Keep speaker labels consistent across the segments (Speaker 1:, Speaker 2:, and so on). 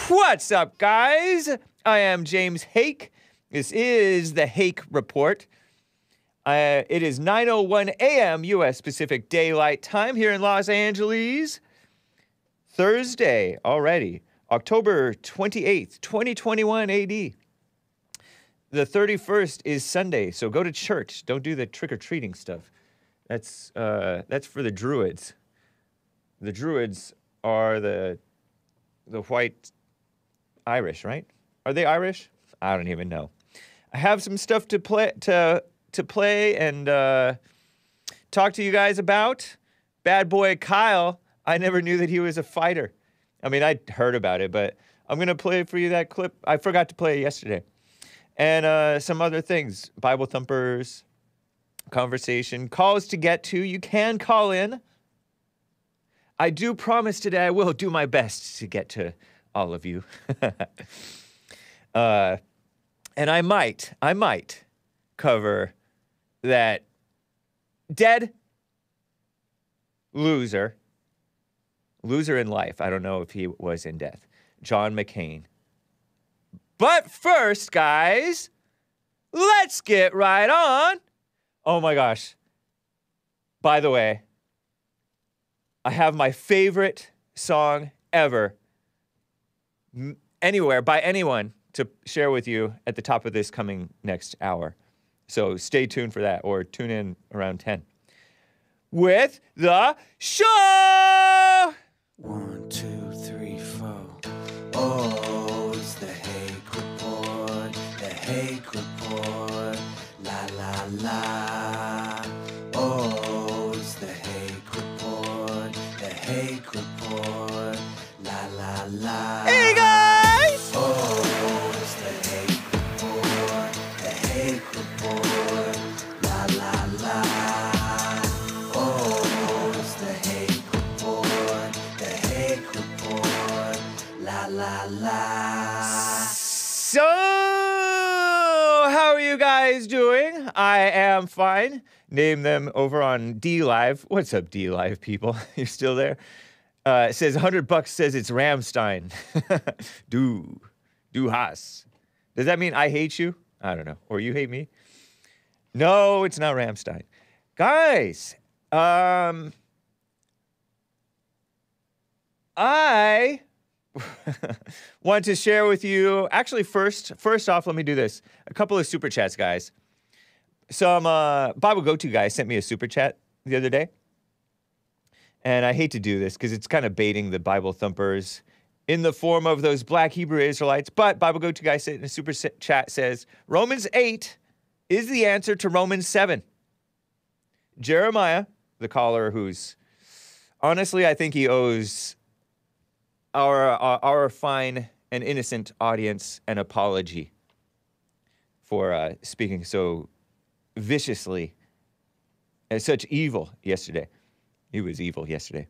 Speaker 1: What's up, guys? I am James Hake. This is the Hake Report. It is 9:01 a.m. U.S. Pacific Daylight Time here in Los Angeles. Thursday already, October 28th, 2021 AD. The 31st is Sunday, so go to church. Don't do the trick-or-treating stuff. That's for the Druids. The Druids are the white Irish, right? Are they Irish? I don't even know. I have some stuff to play and talk to you guys about. Bad boy Kyle. I never knew that he was a fighter. I mean, I heard about it, but I'm gonna play for you that clip. I forgot to play it yesterday, and some other things. Bible thumpers, conversation, calls to get to. You can call in. I do promise today I will do my best to get to all of you. And I might cover that dead loser in life. I don't know if he was in death. John McCain. But first, guys, let's get right on. Oh my gosh. By the way, I have my favorite song ever anywhere by anyone to share with you at the top of this coming next hour. So stay tuned for that, or tune in around 10. With the show!
Speaker 2: 1, 2, 3, 4. Oh, it's the Hake Report, the Hake Report, la la la. Oh, it's the Hake Report, the Hake Report, la la la.
Speaker 1: Hey guys!
Speaker 2: Oh, it's the Hake Report, the Hake Report, la la la. Oh, it's the Hake Report, the Hake Report, la la la.
Speaker 1: So, how are you guys doing? I am fine. Name them over on D-Live. What's up, D-Live people? You're still there? It says $100 says it's Rammstein. Du hast. Does that mean I hate you? I don't know. Or you hate me? No, it's not Rammstein. Guys, I want to share with you, actually first off, let me do this. A couple of super chats, guys. Some Bible Go-To guy sent me a super chat the other day. And I hate to do this because it's kind of baiting the Bible thumpers in the form of those black Hebrew Israelites. But Bible Go-To guy in a super chat says, Romans 8 is the answer to Romans 7. Jeremiah, the caller who's, honestly, I think he owes our fine and innocent audience an apology for speaking so viciously and such evil yesterday. He was evil yesterday.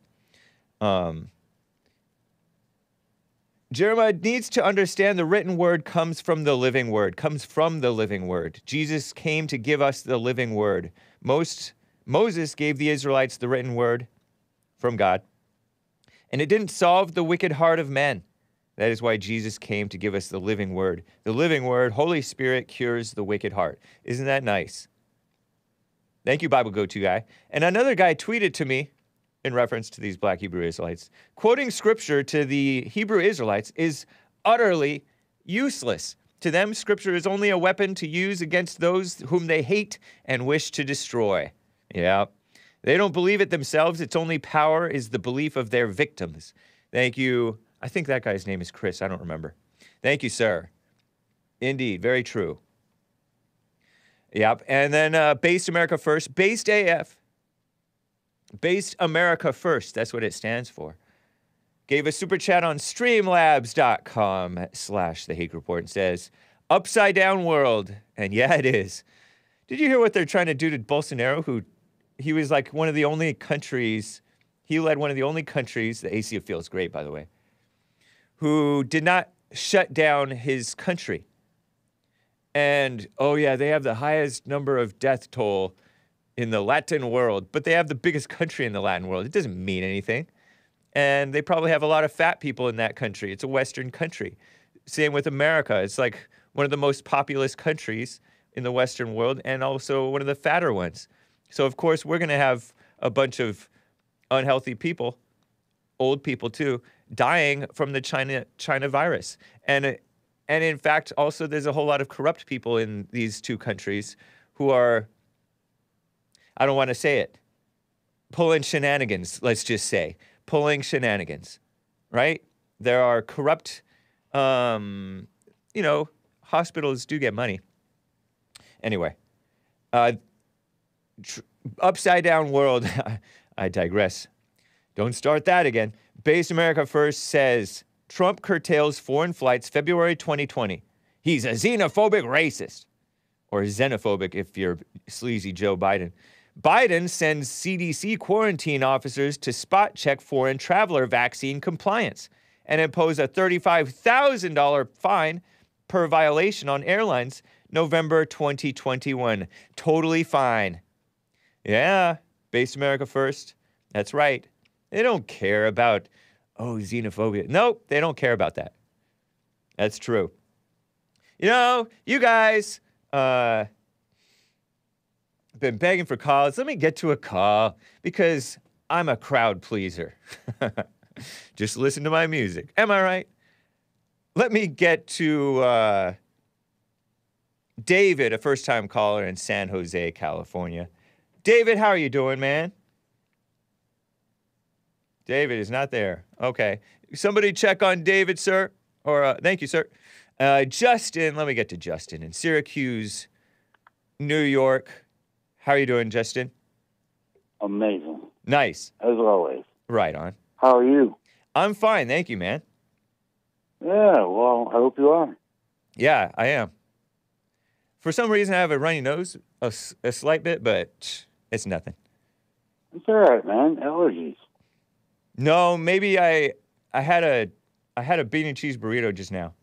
Speaker 1: Jeremiah needs to understand the written word comes from the living word, Jesus came to give us the living word. Moses gave the Israelites the written word from God, and it didn't solve the wicked heart of men. That is why Jesus came to give us the living word. The living word, Holy Spirit, cures the wicked heart. Isn't that nice? Thank you, Bible Go-To guy. And another guy tweeted to me in reference to these black Hebrew Israelites. Quoting scripture to the Hebrew Israelites is utterly useless. To them, scripture is only a weapon to use against those whom they hate and wish to destroy. Yeah. They don't believe it themselves. Its only power is the belief of their victims. Thank you. I think that guy's name is Chris. I don't remember. Thank you, sir. Indeed. Very true. Yep. And then Based America First. Based AF. Based America First. That's what it stands for. Gave a super chat on streamlabs.com/The Hake Report and says, upside down world. And yeah, it is. Did you hear what they're trying to do to Bolsonaro? He was like one of the only countries, he led one of the only countries, the ACO feels great, by the way, who did not shut down his country. And, oh yeah, they have the highest number of death toll in the Latin world, but they have the biggest country in the Latin world. It doesn't mean anything. And they probably have a lot of fat people in that country. It's a Western country. Same with America. It's like one of the most populous countries in the Western world and also one of the fatter ones. So, of course, we're going to have a bunch of unhealthy people, old people too, dying from the China virus. And in fact, also there's a whole lot of corrupt people in these two countries who are, I don't want to say it, pulling shenanigans, let's just say. Pulling shenanigans, right? There are corrupt, hospitals do get money. Anyway, upside down world, I digress. Don't start that again. Base America First says Trump curtails foreign flights February 2020. He's a xenophobic racist. Or xenophobic if you're sleazy Joe Biden. Biden sends CDC quarantine officers to spot check foreign traveler vaccine compliance and impose a $35,000 fine per violation on airlines November 2021. Totally fine. Yeah, Base America First. That's right. They don't care about, xenophobia. Nope, they don't care about that. That's true. You guys, been begging for calls. Let me get to a call because I'm a crowd pleaser. Just listen to my music. Am I right? Let me get to David, a first-time caller in San Jose, California. David, how are you doing, man? David is not there. Okay. Somebody check on David, sir. Or thank you, sir. Justin, let me get to Justin in Syracuse, New York. How are you doing, Justin?
Speaker 3: Amazing.
Speaker 1: Nice.
Speaker 3: As always.
Speaker 1: Right on.
Speaker 3: How are you?
Speaker 1: I'm fine, thank you, man.
Speaker 3: Yeah, well, I hope you are.
Speaker 1: Yeah, I am. For some reason, I have a runny nose, a slight bit, but it's nothing.
Speaker 3: It's all right, man. Allergies.
Speaker 1: No, maybe I had a bean and cheese burrito just now.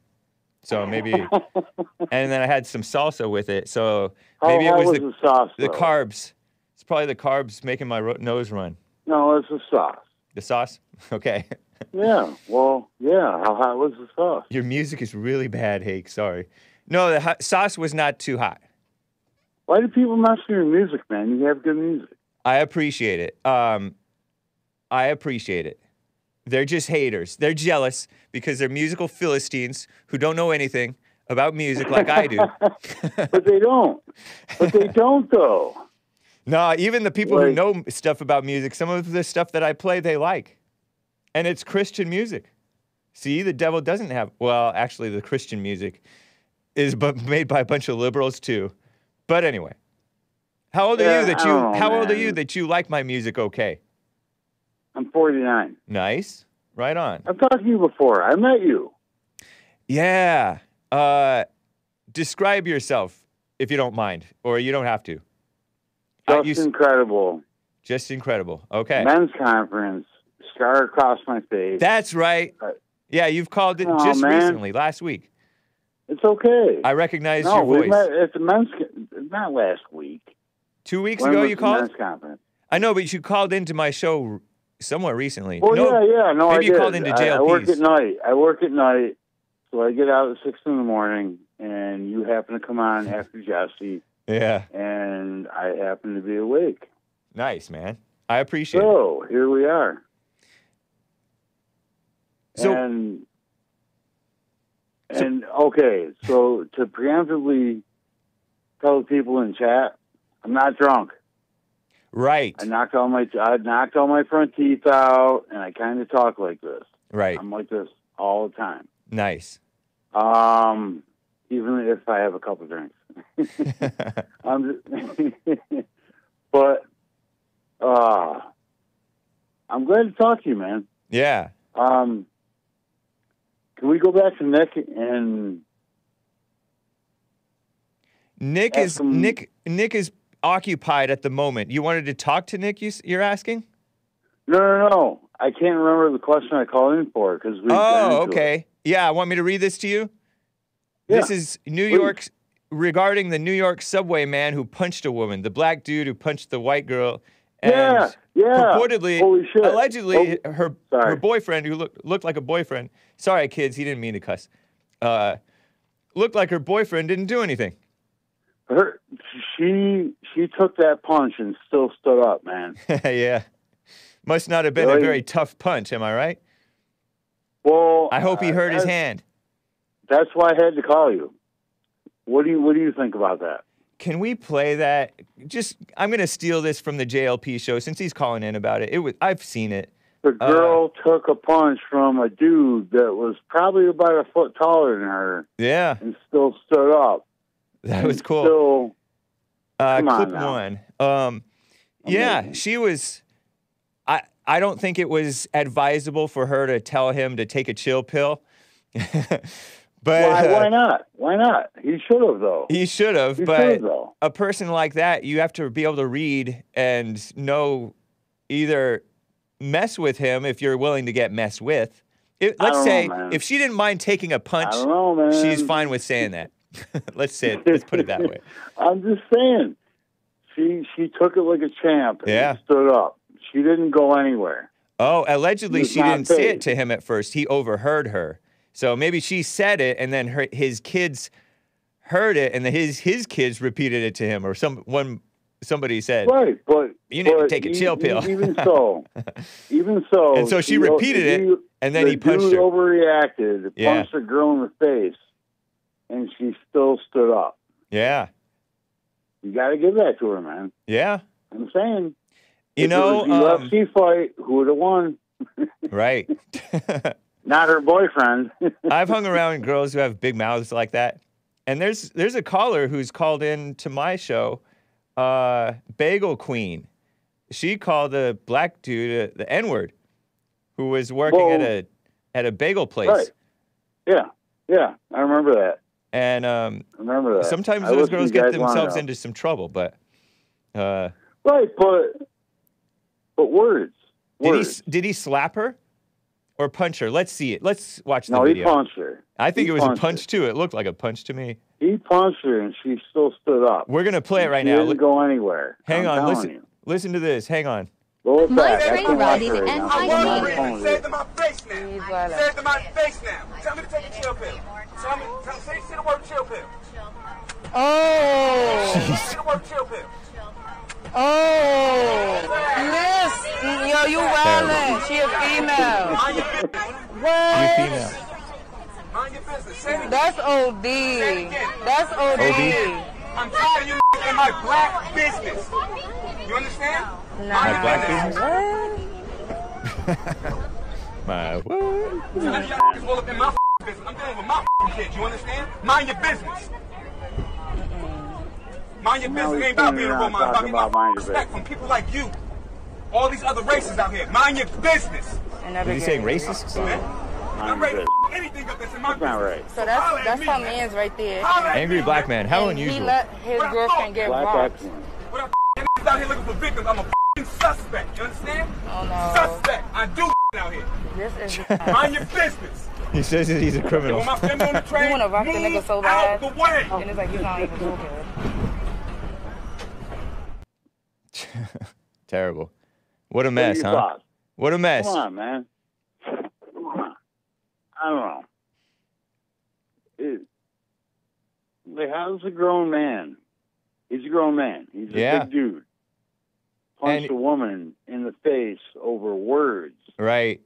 Speaker 1: So maybe, and then I had some salsa with it. So maybe
Speaker 3: How
Speaker 1: it was
Speaker 3: the sauce,
Speaker 1: the
Speaker 3: though?
Speaker 1: carbs. It's probably the carbs making my nose run.
Speaker 3: No, it's the sauce.
Speaker 1: The sauce? Okay.
Speaker 3: Yeah, well, yeah. How hot was the sauce?
Speaker 1: Your music is really bad, Hake. Sorry. No, the sauce was not too hot.
Speaker 3: Why do people mess with your music, man? You have good music.
Speaker 1: I appreciate it. I appreciate it. They're just haters. They're jealous because they're musical Philistines who don't know anything about music like I do.
Speaker 3: But they don't. But they don't, though.
Speaker 1: No, even the people who know stuff about music, some of the stuff that I play, they like. And it's Christian music. See, the devil doesn't have... Well, actually, the Christian music is made by a bunch of liberals, too. But anyway. How old are you that you like my music okay?
Speaker 3: I'm 49.
Speaker 1: Nice. Right on.
Speaker 3: I've talked to you before. I met you.
Speaker 1: Yeah. Describe yourself, if you don't mind, or you don't have to.
Speaker 3: Just incredible.
Speaker 1: Just incredible. Okay.
Speaker 3: Men's conference. Scar across my face.
Speaker 1: That's right. Yeah, you've called it recently, last week.
Speaker 3: It's okay.
Speaker 1: I recognize your voice.
Speaker 3: Met at the men's, not last week.
Speaker 1: 2 weeks ago you called?
Speaker 3: Men's conference.
Speaker 1: I know, but you called into my show somewhat recently.
Speaker 3: Well, yeah. No,
Speaker 1: maybe
Speaker 3: I
Speaker 1: you called into JLP's.
Speaker 3: I work at night, so I get out at 6 in the morning, and you happen to come on after Jesse.
Speaker 1: Yeah.
Speaker 3: And I happen to be awake.
Speaker 1: Nice, man. I appreciate it.
Speaker 3: So, here we are.
Speaker 1: So,
Speaker 3: and okay, so to preemptively tell the people in chat, I'm not drunk.
Speaker 1: Right.
Speaker 3: I knocked all my front teeth out, and I kind of talk like this.
Speaker 1: Right.
Speaker 3: I'm like this all the time.
Speaker 1: Nice.
Speaker 3: Even if I have a couple drinks. But I'm glad to talk to you, man.
Speaker 1: Yeah.
Speaker 3: Can we go back to Nick and
Speaker 1: Nick is occupied at the moment. You wanted to talk to Nick, you're asking?
Speaker 3: No. I can't remember the question I called in for because we.
Speaker 1: Oh, okay. Yeah, want me to read this to you?
Speaker 3: Yeah,
Speaker 1: this is New York, regarding the New York subway man who punched a woman, the black dude who punched the white girl
Speaker 3: Yeah,
Speaker 1: purportedly,
Speaker 3: holy shit.
Speaker 1: allegedly, her boyfriend, who looked like a boyfriend. Sorry, kids, he didn't mean to cuss. Looked like her boyfriend didn't do anything.
Speaker 3: She took that punch and still stood up, man.
Speaker 1: Yeah, must not have been a very tough punch. Am I right?
Speaker 3: Well,
Speaker 1: I hope he hurt his hand.
Speaker 3: That's why I had to call you. What do you think about that?
Speaker 1: Can we play that? I'm going to steal this from the JLP show since he's calling in about it. I've seen it.
Speaker 3: The girl took a punch from a dude that was probably about a foot taller than her.
Speaker 1: Yeah.
Speaker 3: And still stood up.
Speaker 1: That was cool.
Speaker 3: Still,
Speaker 1: clip one. Yeah, she was. I don't think it was advisable for her to tell him to take a chill pill. But
Speaker 3: why not? Why not? He should have, though.
Speaker 1: He should have, but a person like that, you have to be able to read and know either mess with him if you're willing to get messed with. Let's say if she didn't mind taking a punch, she's fine with saying that. Let's put it that way.
Speaker 3: I'm just saying, she took it like a champ and stood up. She didn't go anywhere.
Speaker 1: Oh, allegedly she didn't say it to him at first. He overheard her. So maybe she said it, and then his kids heard it, and then his kids repeated it to him, or somebody said,
Speaker 3: "Right, but
Speaker 1: you need to take a chill pill."
Speaker 3: Even so,
Speaker 1: and so she repeated it, and then he punched her.
Speaker 3: The dude overreacted, punched the girl in the face, and she still stood up.
Speaker 1: Yeah,
Speaker 3: you got to give that to her, man.
Speaker 1: Yeah,
Speaker 3: I'm saying,
Speaker 1: you know,
Speaker 3: UFC fight, who would have won?
Speaker 1: Right.
Speaker 3: Not her boyfriend.
Speaker 1: I've hung around girls who have big mouths like that. And there's a caller who's called in to my show, Bagel Queen. She called a black dude the N-word who was working at a bagel place.
Speaker 3: Right. Yeah, I remember that.
Speaker 1: And
Speaker 3: I remember that.
Speaker 1: Sometimes those girls get themselves into some trouble, but
Speaker 3: right, but words.
Speaker 1: Did he slap her? Or punch her? Let's see it. Let's watch the video.
Speaker 3: No, he punched her.
Speaker 1: I think it was a punch, too. It looked like a punch to me.
Speaker 3: He punched her, and she still stood up.
Speaker 1: We're going to play it right now.
Speaker 3: She didn't go anywhere.
Speaker 1: Hang on. Listen to this. Hang on.
Speaker 4: My train ride in NYC.
Speaker 5: Say it to my face now. Say it to my face now. Tell me to take a chill pill. Say the word chill pill. Say the word chill pill.
Speaker 6: Listen, yo, you wildin'. She a female. What?
Speaker 1: You female.
Speaker 5: Mind your business.
Speaker 6: That's OD. That's OD.
Speaker 5: I'm tired of you in my black business. You understand?
Speaker 1: My black business? My what?
Speaker 5: None of y'all all up in my business. I'm dealing with my kids. You understand? Mind your business. Mind your business. Ain't about being a role model. It's about respect from people like you. All these other races out here. Mind your business.
Speaker 1: Is he saying racist?
Speaker 5: I'm ready to anything up that's in my business.
Speaker 3: Right.
Speaker 6: So that's my man's right there.
Speaker 1: Angry black man. How unusual.
Speaker 6: He let his girlfriend get robbed.
Speaker 5: What up, niggas out here looking for victims? I'm a suspect. You understand?
Speaker 6: Oh no.
Speaker 5: Suspect. I do out here.
Speaker 6: This is
Speaker 5: Mind your business.
Speaker 1: He says that he's a criminal.
Speaker 5: When my family on the train,
Speaker 6: you want to rock the nigga so bad,
Speaker 5: out the way.
Speaker 6: and it's like he's not even so good.
Speaker 1: Terrible. What a mess, huh?
Speaker 3: Thought?
Speaker 1: What a mess.
Speaker 3: Come on, man. Come on. I don't know. Like, how's a grown man? He's a grown man. He's a big dude. Punched a woman in the face over words.
Speaker 1: Right.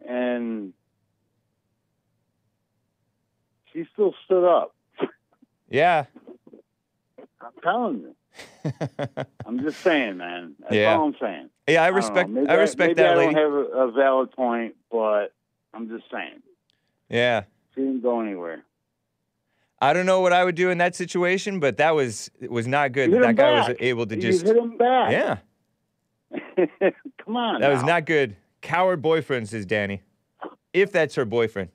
Speaker 3: And she still stood up.
Speaker 1: Yeah.
Speaker 3: I'm telling you. I'm just saying, man. That's all I'm saying.
Speaker 1: Yeah, I respect that lady.
Speaker 3: I don't have a valid point, but I'm just saying.
Speaker 1: Yeah.
Speaker 3: She didn't go anywhere.
Speaker 1: I don't know what I would do in that situation, but it was not good. That guy was able to just
Speaker 3: hit him back.
Speaker 1: Yeah.
Speaker 3: Come on.
Speaker 1: That was not good. Coward boyfriend, says Danny. If that's her boyfriend.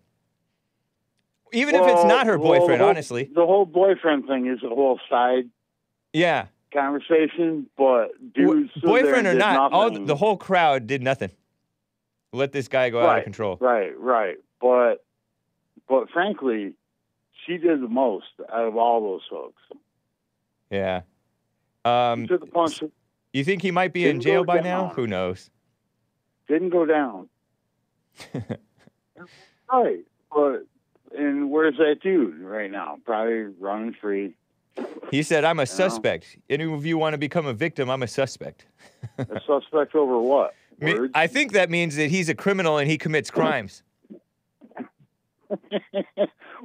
Speaker 1: Even if it's not her boyfriend, honestly.
Speaker 3: The whole boyfriend thing is a whole side conversation, but dudes
Speaker 1: boyfriend or not, the whole crowd did nothing. Let this guy go out of control.
Speaker 3: Right. But frankly, she did the most out of all those folks.
Speaker 1: Yeah.
Speaker 3: He took a punch.
Speaker 1: You think he might be in
Speaker 3: Didn't
Speaker 1: jail
Speaker 3: go
Speaker 1: by
Speaker 3: down.
Speaker 1: now? Who knows?
Speaker 3: Didn't go down. Right. But, and where's that dude right now? Probably running free.
Speaker 1: He said, I'm a suspect. Any of you want to become a victim, I'm a suspect.
Speaker 3: A suspect over what? Words?
Speaker 1: I think that means that he's a criminal and he commits crimes.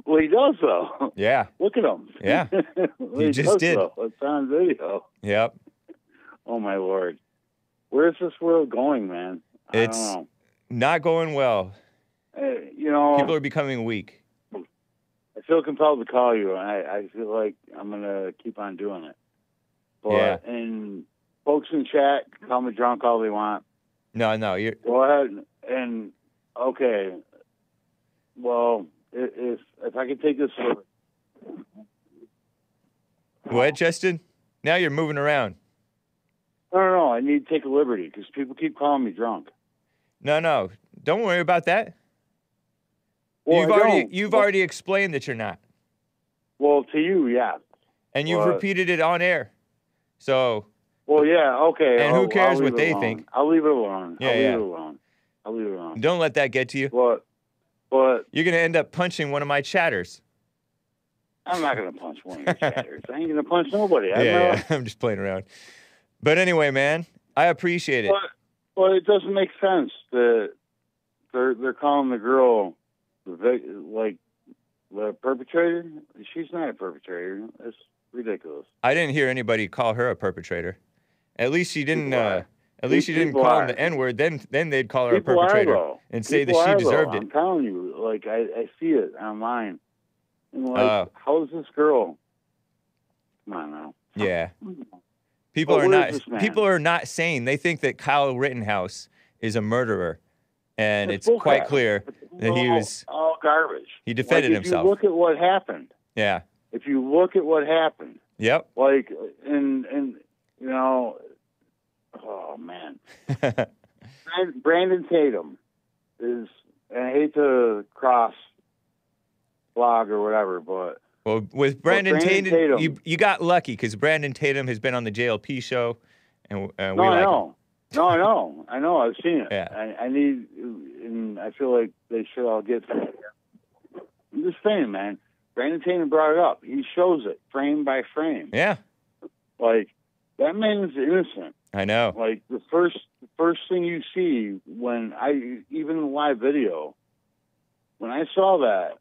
Speaker 3: Well, he does, though.
Speaker 1: Yeah.
Speaker 3: Look at him.
Speaker 1: Yeah.
Speaker 3: Well,
Speaker 1: He just
Speaker 3: does,
Speaker 1: did.
Speaker 3: Though. It's on video.
Speaker 1: Yep.
Speaker 3: Oh, my Lord. Where's this world going, man? I
Speaker 1: It's
Speaker 3: don't know.
Speaker 1: not going well.
Speaker 3: You know,
Speaker 1: People are becoming weak.
Speaker 3: I feel compelled to call you, and I feel like I'm going to keep on doing it. But,
Speaker 1: Yeah.
Speaker 3: and folks in chat can call me drunk all they want.
Speaker 1: No, you're...
Speaker 3: Go ahead and, okay, well, if I could take this over.
Speaker 1: What, Justin? Now you're moving around.
Speaker 3: No, I need to take a liberty because people keep calling me drunk.
Speaker 1: No. Don't worry about that.
Speaker 3: Well,
Speaker 1: You've already explained that you're not.
Speaker 3: Well, to you, yeah.
Speaker 1: And you've repeated it on air. So...
Speaker 3: Well, yeah, okay.
Speaker 1: And who cares
Speaker 3: I'll
Speaker 1: what
Speaker 3: leave
Speaker 1: they
Speaker 3: it alone.
Speaker 1: think?
Speaker 3: I'll leave it alone.
Speaker 1: Yeah,
Speaker 3: I'll
Speaker 1: yeah.
Speaker 3: leave it alone. I'll leave it alone.
Speaker 1: Don't let that get to you.
Speaker 3: But
Speaker 1: You're going to end up punching one of my chatters.
Speaker 3: I'm not going to punch one of your chatters. I ain't going to punch nobody.
Speaker 1: Yeah, I'm just playing around. But anyway, man, I appreciate it.
Speaker 3: But it doesn't make sense that they're calling the girl the perpetrator. She's not a perpetrator. That's ridiculous.
Speaker 1: I didn't hear anybody call her a perpetrator. At least she didn't. At least she didn't call him the N-word. Then they'd call her a perpetrator and say that she deserved it.
Speaker 3: I'm telling you, like I see it online. And like, how is this girl? Come on now.
Speaker 1: Yeah. People are not sane. They think that Kyle Rittenhouse is a murderer, and it's quite clear that he was
Speaker 3: all garbage.
Speaker 1: He defended himself.
Speaker 3: If you look at what happened.
Speaker 1: Yeah.
Speaker 3: If you look at what happened.
Speaker 1: Yep.
Speaker 3: Like and you know, oh man. Brandon Tatum is, and I hate to cross blog or whatever, but
Speaker 1: well, with Brandon Tatum, you got lucky because Brandon Tatum has been on the JLP show, and we like him.
Speaker 3: No, I know. I've seen it.
Speaker 1: Yeah.
Speaker 3: I need, and I feel like they should all get. I'm just saying, man. Brandon Tatum brought it up. He shows it frame by frame.
Speaker 1: Yeah.
Speaker 3: Like that man is innocent.
Speaker 1: I know.
Speaker 3: Like the first thing you see when even the live video, when I saw that,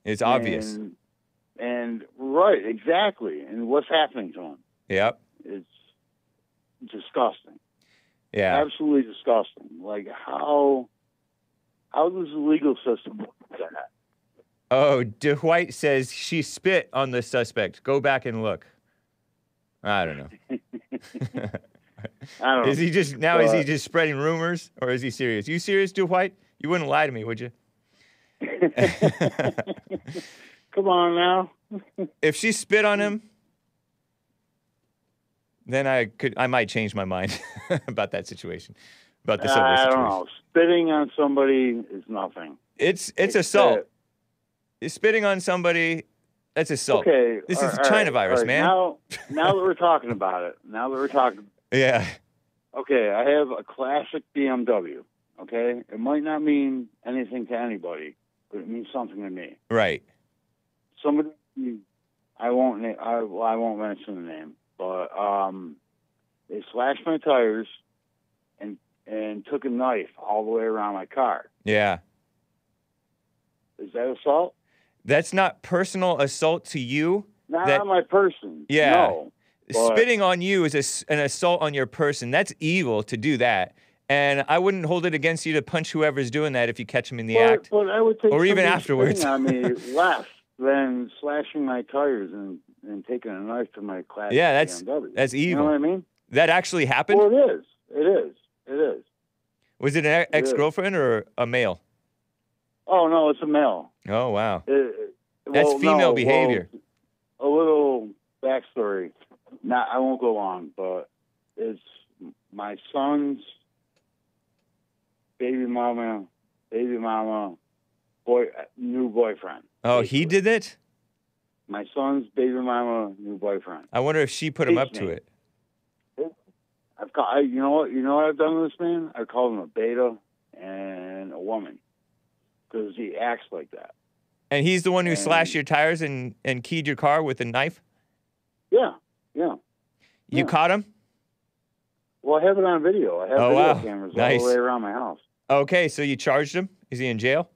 Speaker 1: it's obvious.
Speaker 3: And right, exactly. And what's happening to him?
Speaker 1: Yep.
Speaker 3: It's disgusting.
Speaker 1: Yeah.
Speaker 3: Absolutely disgusting. Like how does the legal system look at that?
Speaker 1: Oh, DeWhite says she spit on the suspect. Go back and look. I don't know.
Speaker 3: I don't know.
Speaker 1: Is he just spreading rumors, or is he serious? You serious, DeWhite? You wouldn't lie to me, would you?
Speaker 3: Come on now.
Speaker 1: If she spit on him, then I might change my mind about that situation. About the civil situation.
Speaker 3: I don't know. Spitting on somebody is nothing.
Speaker 1: It's assault. Spitting on somebody, that's assault.
Speaker 3: Okay.
Speaker 1: This is China virus,
Speaker 3: right.
Speaker 1: man.
Speaker 3: Now that we're talking about it,
Speaker 1: Yeah.
Speaker 3: Okay, I have a classic BMW. Okay? It might not mean anything to anybody, but it means something to me.
Speaker 1: Right.
Speaker 3: Somebody, I won't mention the name, but they slashed my tires and took a knife all the way around my car.
Speaker 1: Yeah.
Speaker 3: Is that assault?
Speaker 1: That's not personal assault to you.
Speaker 3: Not on my person.
Speaker 1: Yeah.
Speaker 3: No.
Speaker 1: Spitting on you is an assault on your person. That's evil to do that. And I wouldn't hold it against you to punch whoever's doing that if you catch them in the act.
Speaker 3: But I would take
Speaker 1: or even afterwards.
Speaker 3: on me less than slashing my tires and taking a knife to my classic BMW.
Speaker 1: That's evil.
Speaker 3: You know what I mean?
Speaker 1: That actually happened?
Speaker 3: Well, it is.
Speaker 1: Was it an ex-girlfriend or a male?
Speaker 3: Oh, no, it's a male.
Speaker 1: Oh, wow. That's female behavior.
Speaker 3: A little backstory. I won't go on, but it's my son's baby mama, new boyfriend.
Speaker 1: Oh, basically. He did it?
Speaker 3: My son's baby mama, new boyfriend.
Speaker 1: I wonder if she put him up to it.
Speaker 3: You know what I've done with this man? I called him a beta and a woman because he acts like that.
Speaker 1: And he's the one who slashed your tires and keyed your car with a knife?
Speaker 3: Yeah.
Speaker 1: You caught him?
Speaker 3: Well, I have it on video. I have video cameras all the way around my house.
Speaker 1: Okay, so you charged him? Is he in jail?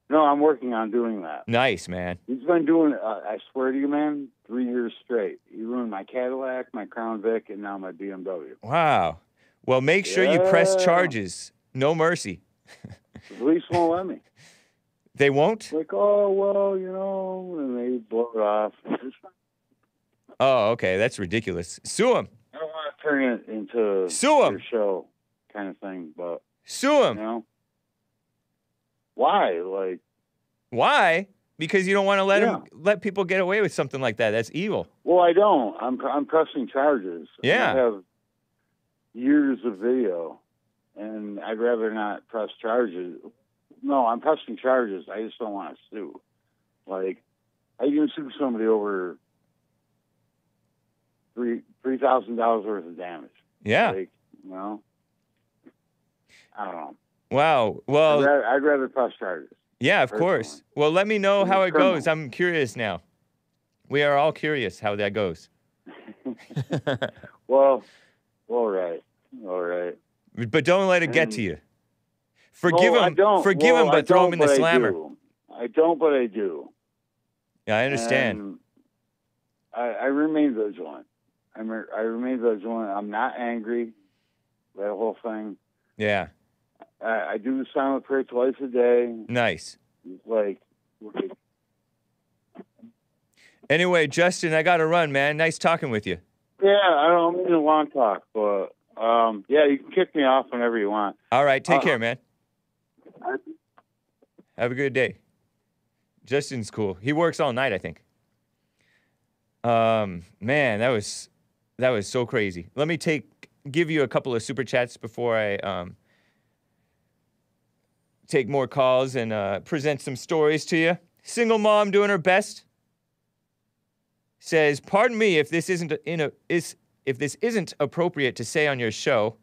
Speaker 3: No, I'm working on doing that.
Speaker 1: Nice, man.
Speaker 3: He's been doing, I swear to you, man, 3 years straight. He ruined my Cadillac, my Crown Vic, and now my BMW.
Speaker 1: Wow. Well, make sure you press charges. No mercy.
Speaker 3: The police won't let me.
Speaker 1: They won't?
Speaker 3: Like, oh, well, and they blow it off.
Speaker 1: Oh, okay. That's ridiculous. Sue him.
Speaker 3: I don't want to turn it into your show kind of thing, but...
Speaker 1: Sue him.
Speaker 3: Why? Like...
Speaker 1: Why? Because you don't want to let people get away with something like that. That's evil.
Speaker 3: Well, I don't. I'm pressing charges.
Speaker 1: Yeah.
Speaker 3: I have years of video, and I'd rather not press charges. No, I'm pressing charges. I just don't want to sue. Like, I can sue somebody over $3,000 worth of damage.
Speaker 1: Yeah.
Speaker 3: Like, I don't know.
Speaker 1: Wow. Well,
Speaker 3: I'd rather press charges.
Speaker 1: Yeah, of course. Well, let me know how it goes. I'm curious now. We are all curious how that goes.
Speaker 3: Well, all right.
Speaker 1: But don't let it get to you. Forgive him, but throw him in the slammer.
Speaker 3: I don't, but I do.
Speaker 1: Yeah, I understand.
Speaker 3: And I remain vigilant. I remain vigilant. I'm not angry. That whole thing.
Speaker 1: Yeah.
Speaker 3: I do the silent prayer twice a day.
Speaker 1: Nice.
Speaker 3: Like.
Speaker 1: Anyway, Justin, I got to run, man. Nice talking with you.
Speaker 3: Yeah, I don't mean a long talk, but yeah, you can kick me off whenever you want.
Speaker 1: All right, take care, man. Have a good day. Justin's cool. He works all night, I think. Man, that was so crazy. Let me give you a couple of super chats before I take more calls and present some stories to you. Single mom doing her best says, "Pardon me if this isn't appropriate to say on your show,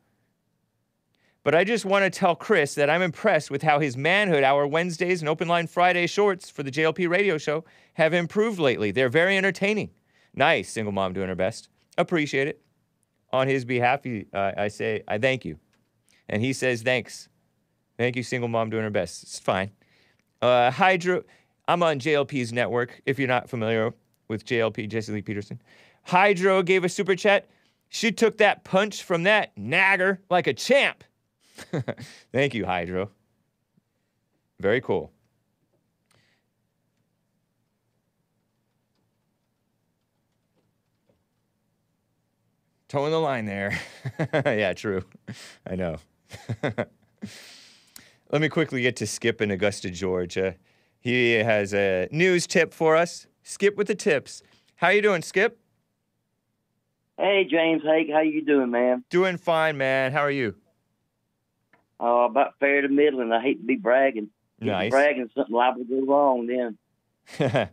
Speaker 1: but I just want to tell Chris that I'm impressed with how his Manhood Hour Wednesdays and Open Line Friday shorts for the JLP radio show have improved lately. They're very entertaining." Nice, single mom doing her best. Appreciate it. On his behalf, I say, I thank you. And he says, thanks. Thank you, single mom doing her best. It's fine. Hydro, I'm on JLP's network, if you're not familiar with JLP, Jesse Lee Peterson. Hydro gave a super chat. She took that punch from that nagger like a champ. Thank you, Hydro. Very cool. Towing the line there. Yeah, true. I know. Let me quickly get to Skip in Augusta, Georgia. He has a news tip for us. Skip with the tips. How you doing, Skip?
Speaker 7: Hey, James Hake. How you doing, man?
Speaker 1: Doing fine, man. How are you?
Speaker 7: About fair to middling. I hate to be bragging.
Speaker 1: Nice.
Speaker 7: Bragging, something liable to go wrong then.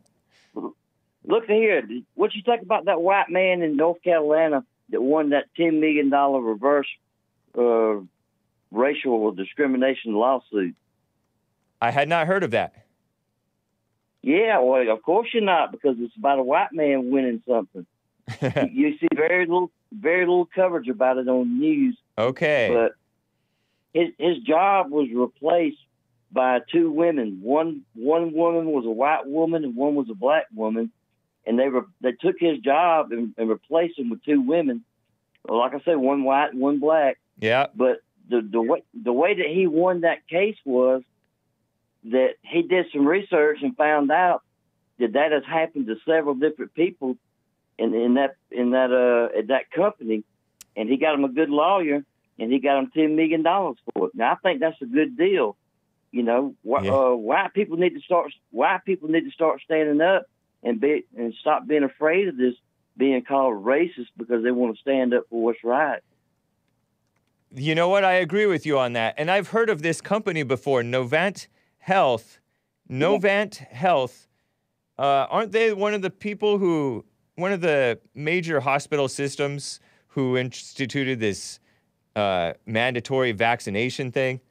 Speaker 7: Look here. What you think about that white man in North Carolina that won that $10 million reverse racial discrimination lawsuit?
Speaker 1: I had not heard of that.
Speaker 7: Yeah, well, of course you're not, because it's about a white man winning something. You see very little coverage about it on the news.
Speaker 1: Okay.
Speaker 7: But his job was replaced by two women. One woman was a white woman and one was a black woman, and they took his job and replaced him with two women. Like I said, one white and one black.
Speaker 1: Yeah.
Speaker 7: But the way that he won that case was that he did some research and found out that has happened to several different people in that company, and he got him a good lawyer, and he got him $10 million for it. Now I think that's a good deal. You know, white people need to start standing up and stop being afraid of this being called racist, because they want to stand up for what's right.
Speaker 1: You know what? I agree with you on that. And I've heard of this company before, Novant Health. Novant Health Aren't they one of the major hospital systems who instituted this mandatory vaccination thing?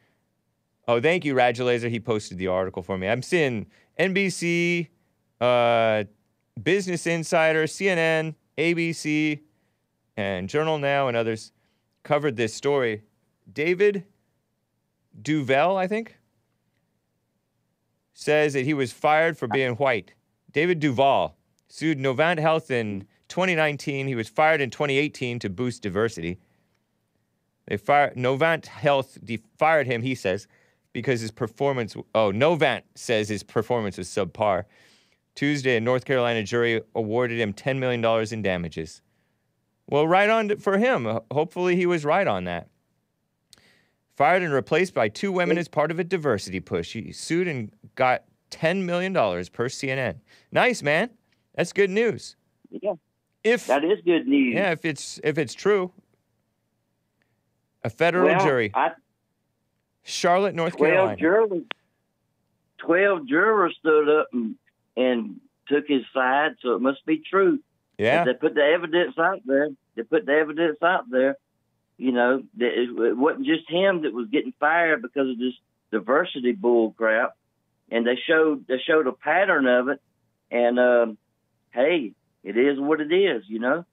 Speaker 1: Oh, thank you, Radulaser. He posted the article for me. I'm seeing NBC, Business Insider, CNN, ABC, and Journal Now and others covered this story. David Duval, I think, says that he was fired for being white. David Duval sued Novant Health in 2019. He was fired in 2018 to boost diversity. Novant Health fired him, he says, because his performance... Oh, Novant says his performance was subpar. Tuesday, a North Carolina jury awarded him $10 million in damages. Well, right on for him. Hopefully he was right on that. Fired and replaced by 2 women as part of a diversity push. He sued and got $10 million per CNN. Nice, man. That's good news.
Speaker 7: Yeah, that is good news.
Speaker 1: Yeah, if it's true. A federal jury. Charlotte, North Carolina.
Speaker 7: 12 jurors stood up and took his side, so it must be true.
Speaker 1: Yeah.
Speaker 7: They put the evidence out there. You know, it wasn't just him that was getting fired because of this diversity bull crap. And they showed a pattern of it. And, hey, it is what it is, you know.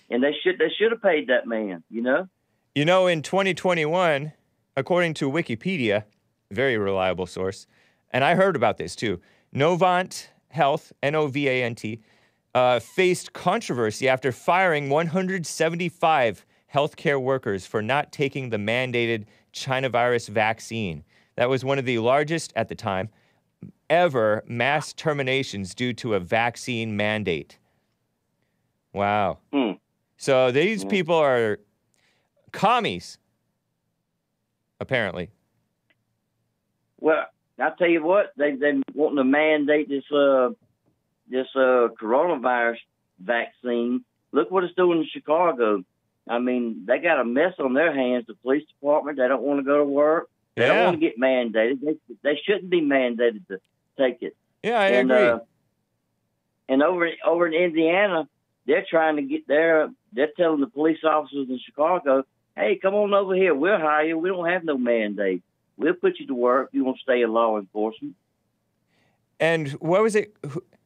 Speaker 7: And they should have paid that man, you know.
Speaker 1: You know, in 2021, according to Wikipedia, very reliable source, and I heard about this too, Novant Health, Novant, faced controversy after firing 175 healthcare workers for not taking the mandated China virus vaccine. That was one of the largest, at the time, ever mass terminations due to a vaccine mandate. Wow. So these people are commies, apparently.
Speaker 7: Well, I'll tell you what, they wanting to mandate this coronavirus vaccine. Look what it's doing in Chicago. I mean, they got a mess on their hands. The police department, they don't want to go to work. They don't want to get mandated. They shouldn't be mandated to take it.
Speaker 1: Yeah, I agree.
Speaker 7: And over in Indiana, they're trying to get there. They're telling the police officers in Chicago, hey, come on over here. We'll hire you. We don't have no mandate. We'll put you to work if you want to stay in law enforcement.
Speaker 1: And what was it?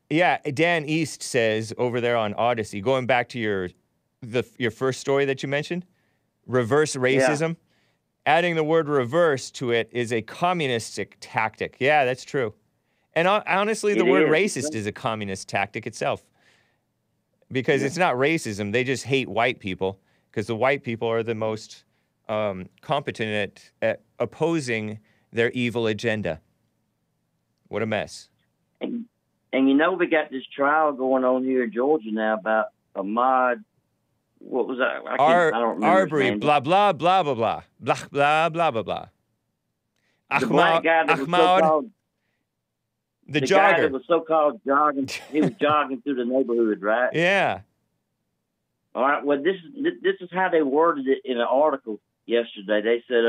Speaker 1: Yeah, Dan East says over there on Odyssey, going back to your first story that you mentioned, reverse racism. Yeah. Adding the word reverse to it is a communistic tactic. Yeah, that's true. And honestly, the word racist is a communist tactic itself. Because it's not racism. They just hate white people. Because the white people are the most competent at opposing their evil agenda. What a mess.
Speaker 7: And you know, we got this trial going on here in Georgia now about Ahmaud. What was that? I don't remember.
Speaker 1: Arbery, blah, blah, blah, blah, blah. Blah, blah, blah, blah, blah.
Speaker 7: The black guy that was so-called...
Speaker 1: The jogger.
Speaker 7: Guy that was so-called jogging. He was jogging through the neighborhood, right?
Speaker 1: Yeah.
Speaker 7: All right. Well, this is how they worded it in an article yesterday. They said,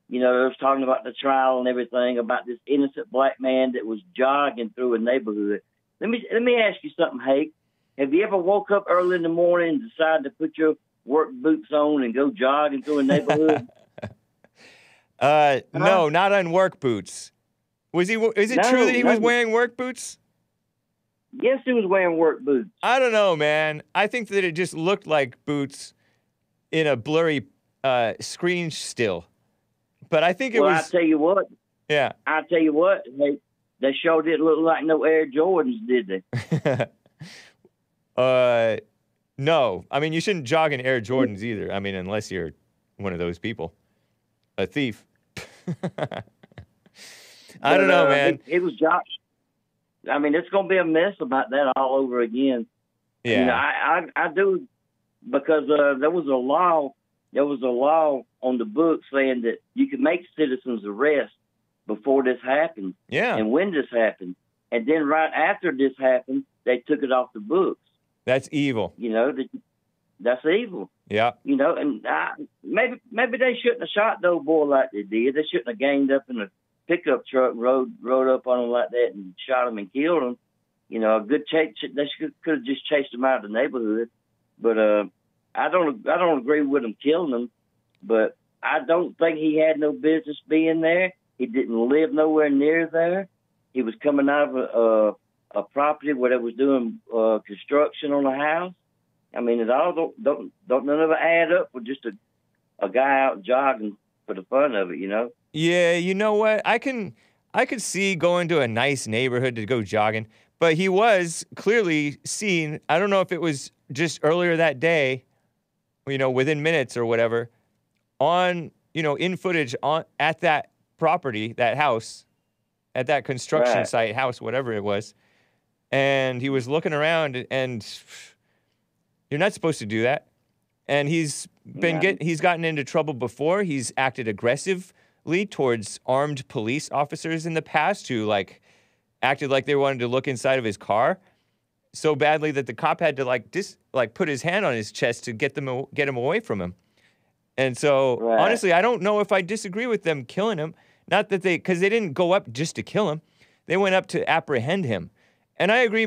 Speaker 7: you know, they was talking about the trial and everything about this innocent black man that was jogging through a neighborhood. Let me ask you something, Hake. Have you ever woke up early in the morning and decided to put your work boots on and go jogging through a neighborhood?
Speaker 1: No, not on work boots. Is it true that he was wearing work boots?
Speaker 7: Yes, he was wearing work boots.
Speaker 1: I don't know, man. I think that it just looked like boots in a blurry screen still. But I think it was...
Speaker 7: Well, I'll tell you what.
Speaker 1: Yeah.
Speaker 7: I'll tell you what. They sure didn't look like no Air Jordans, did they?
Speaker 1: No. I mean, you shouldn't jog in Air Jordans either. I mean, unless you're one of those people. A thief. I don't know, man.
Speaker 7: It was Josh. I mean, it's going to be a mess about that all over again.
Speaker 1: Yeah.
Speaker 7: You know, I do, because there was a law on the books saying that you could make citizens arrest before this happened.
Speaker 1: Yeah.
Speaker 7: And when this happened. And then right after this happened, they took it off the books.
Speaker 1: That's evil.
Speaker 7: You know, that's evil.
Speaker 1: Yeah.
Speaker 7: You know, and maybe they shouldn't have shot the old boy like they did. They shouldn't have ganged up in a pickup truck, rode up on him like that and shot him and killed him. a good chase. They could have just chased him out of the neighborhood. But I don't agree with him killing him. But I don't think he had no business being there. He didn't live nowhere near there. He was coming out of a property where they was doing construction on a house. I mean, it all don't none of it add up with just a guy out jogging for the fun of it,
Speaker 1: Yeah, you know what? I could see going to a nice neighborhood to go jogging, but he was clearly seen. I don't know if it was just earlier that day, within minutes or whatever, on in footage at that property, that house, at that construction site, house, whatever it was. And he was looking around, and you're not supposed to do that. And he's gotten into trouble before. He's acted aggressively towards armed police officers in the past who acted like they wanted to look inside of his car so badly that the cop had to put his hand on his chest to get him away from him. And so honestly, I don't know if I disagree with them killing him. Not that because they didn't go up just to kill him. They went up to apprehend him. And I agree,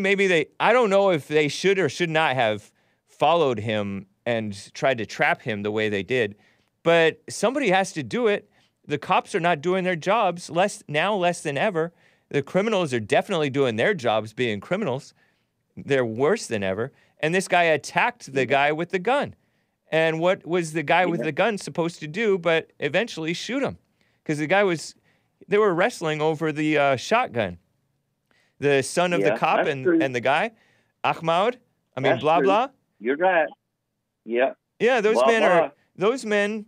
Speaker 1: I don't know if they should or should not have followed him and tried to trap him the way they did. But somebody has to do it. The cops are not doing their jobs less than ever. The criminals are definitely doing their jobs being criminals. They're worse than ever. And this guy attacked the guy with the gun. And what was the guy with the gun supposed to do but eventually shoot him? Because they were wrestling over the shotgun. The son of the cop and the guy, Ahmaud, blah.
Speaker 7: You're right. Yeah.
Speaker 1: Yeah, those men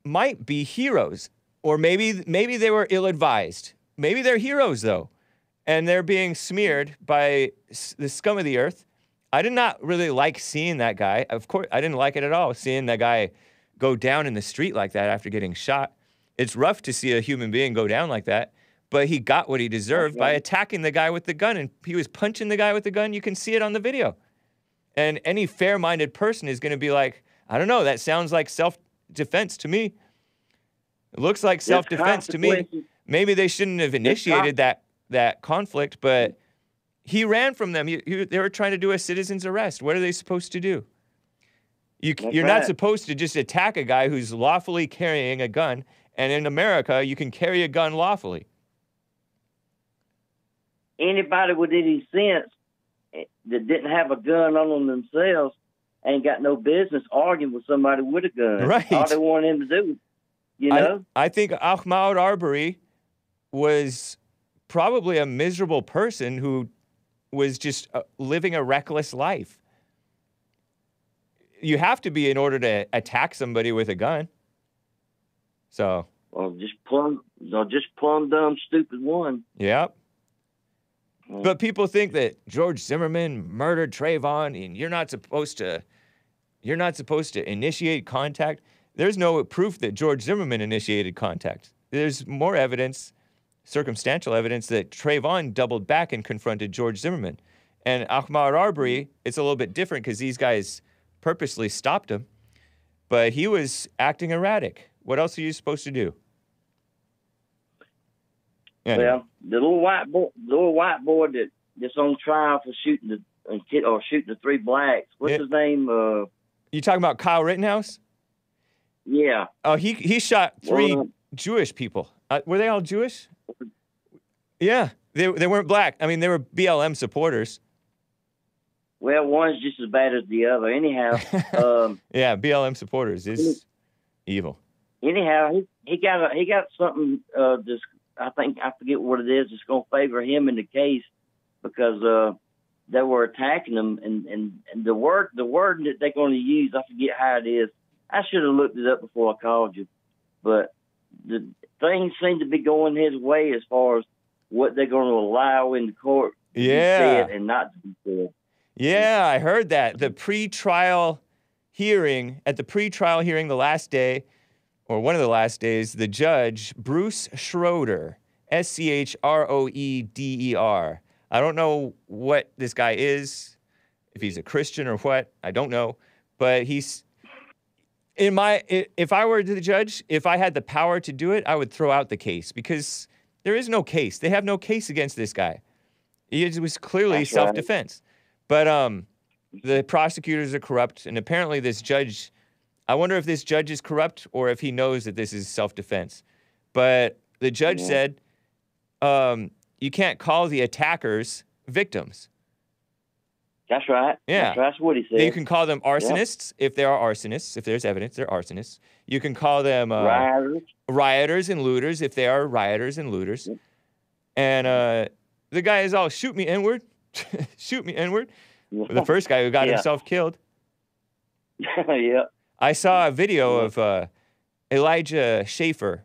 Speaker 1: might be heroes. Or maybe they were ill-advised. Maybe they're heroes, though. And they're being smeared by the scum of the earth. I did not really like seeing that guy. Of course, I didn't like it at all, seeing that guy go down in the street like that after getting shot. It's rough to see a human being go down like that, but he got what he deserved by attacking the guy with the gun, and he was punching the guy with the gun. You can see it on the video. And any fair-minded person is going to be like, I don't know, that sounds like self-defense to me. It looks like self-defense to me. Maybe they shouldn't have initiated that conflict, but he ran from them. They were trying to do a citizen's arrest. What are they supposed to do? You're not supposed to just attack a guy who's lawfully carrying a gun. And in America, you can carry a gun lawfully.
Speaker 7: Anybody with any sense that didn't have a gun on them themselves ain't got no business arguing with somebody with a gun.
Speaker 1: Right.
Speaker 7: All they want him to do, know?
Speaker 1: I think Ahmaud Arbery was probably a miserable person who was just living a reckless life. You have to be in order to attack somebody with a gun. So.
Speaker 7: Well, just plumb dumb, stupid one.
Speaker 1: Yep. But people think that George Zimmerman murdered Trayvon, and you're not supposed to initiate contact. There's no proof that George Zimmerman initiated contact. There's more evidence, circumstantial evidence, that Trayvon doubled back and confronted George Zimmerman. And Ahmaud Arbery, it's a little bit different because these guys purposely stopped him, but he was acting erratic. What else are you supposed to do? Anyway.
Speaker 7: Well, the little white boy that's on trial for shooting the three blacks. What's his name?
Speaker 1: You talking about Kyle Rittenhouse?
Speaker 7: Yeah.
Speaker 1: Oh, he shot three Jewish people. Were they all Jewish? Yeah, they weren't black. I mean, they were BLM supporters.
Speaker 7: Well, one's just as bad as the other. Anyhow.
Speaker 1: Yeah, BLM supporters is evil.
Speaker 7: Anyhow, he got something. I forget what it is. It's going to favor him in the case because they were attacking him, and the word that they're going to use, I forget how it is. I should have looked it up before I called you, but the things seem to be going his way as far as what they're going to allow in the court to be said and not to be said.
Speaker 1: Yeah, I heard that. The pre-trial hearing, the last day, or one of the last days, the judge, Bruce Schroeder, Schroeder. I don't know what this guy is, if he's a Christian or what, I don't know. But if I were the judge, if I had the power to do it, I would throw out the case because there is no case. They have no case against this guy. It was clearly
Speaker 7: That's
Speaker 1: self-defense. But the prosecutors are corrupt, and apparently this judge, I wonder if this judge is corrupt or if he knows that this is self-defense. But the judge said you can't call the attackers victims.
Speaker 7: That's right.
Speaker 1: Yeah.
Speaker 7: That's what he said.
Speaker 1: You can call them arsonists if there are arsonists. If there's evidence, they're arsonists. You can call them rioters and looters if they are rioters and looters. And the guy is all, shoot me, N-word. Shoot me, N-word. The first guy who got himself killed.
Speaker 7: Yeah.
Speaker 1: I saw a video of Elijah Schaefer,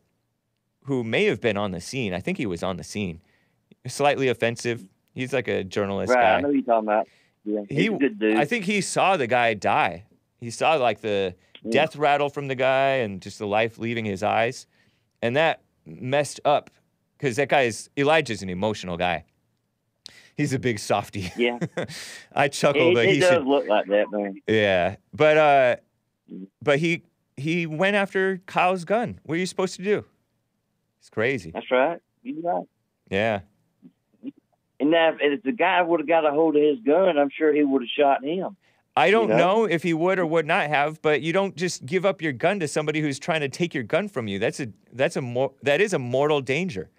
Speaker 1: who may have been on the scene. I think he was on the scene. Slightly offensive. He's like a journalist guy.
Speaker 7: Right, I know who you're talking about. Yeah, he's a good dude.
Speaker 1: I think he saw the guy die. He saw like the death rattle from the guy and just the life leaving his eyes. And that messed up because Elijah's an emotional guy. He's a big softy.
Speaker 7: Yeah.
Speaker 1: I chuckle, but
Speaker 7: he does look like that, man.
Speaker 1: Yeah. But he went after Kyle's gun. What are you supposed to do? It's crazy.
Speaker 7: That's right. You're right.
Speaker 1: Yeah.
Speaker 7: And now, if the guy would have got a hold of his gun, I'm sure he would have shot him.
Speaker 1: I don't know if he would or would not have, but you don't just give up your gun to somebody who's trying to take your gun from you. That is a mortal danger.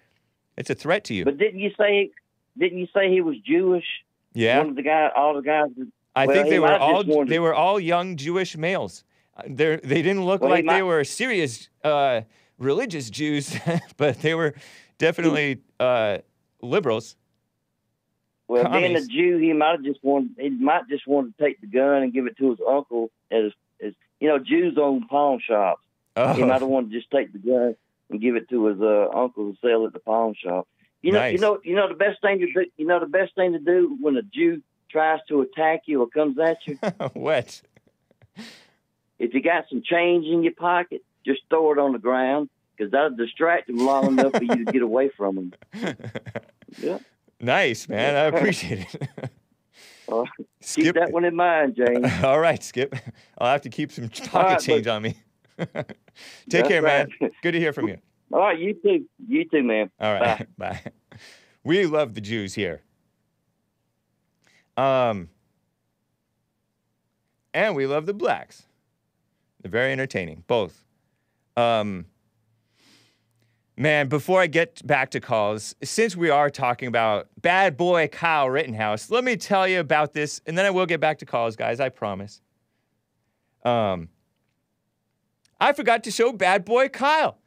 Speaker 1: It's a threat to you.
Speaker 7: But didn't you say he was Jewish?
Speaker 1: Yeah.
Speaker 7: One of the guys, all the guys.
Speaker 1: I think they were all young Jewish males. They didn't look like they were serious religious Jews, but they were definitely liberals.
Speaker 7: Well,
Speaker 1: commies.
Speaker 7: being a Jew, he might just want to take the gun and give it to his uncle. As Jews own pawn shops.
Speaker 1: Oh.
Speaker 7: He might have wanted to just take the gun and give it to his uncle to sell at the pawn shop.
Speaker 1: Nice.
Speaker 7: The best thing to do. The best thing to do when a Jew tries to attack you or comes at you.
Speaker 1: What?
Speaker 7: If you got some change in your pocket, just throw it on the ground because that'll distract him long enough for you to get away from him. Yeah.
Speaker 1: Nice, man. I appreciate it.
Speaker 7: Keep that one in mind, James.
Speaker 1: All right, Skip. I'll have to keep some pocket change on me. Take care, man. Good to hear from you.
Speaker 7: All right, you too. You too, man.
Speaker 1: All right, bye. We love the Jews here. And we love the blacks. They're very entertaining, both. Man, before I get back to calls, since we are talking about bad boy Kyle Rittenhouse, let me tell you about this, and then I will get back to calls, guys, I promise. I forgot to show bad boy Kyle.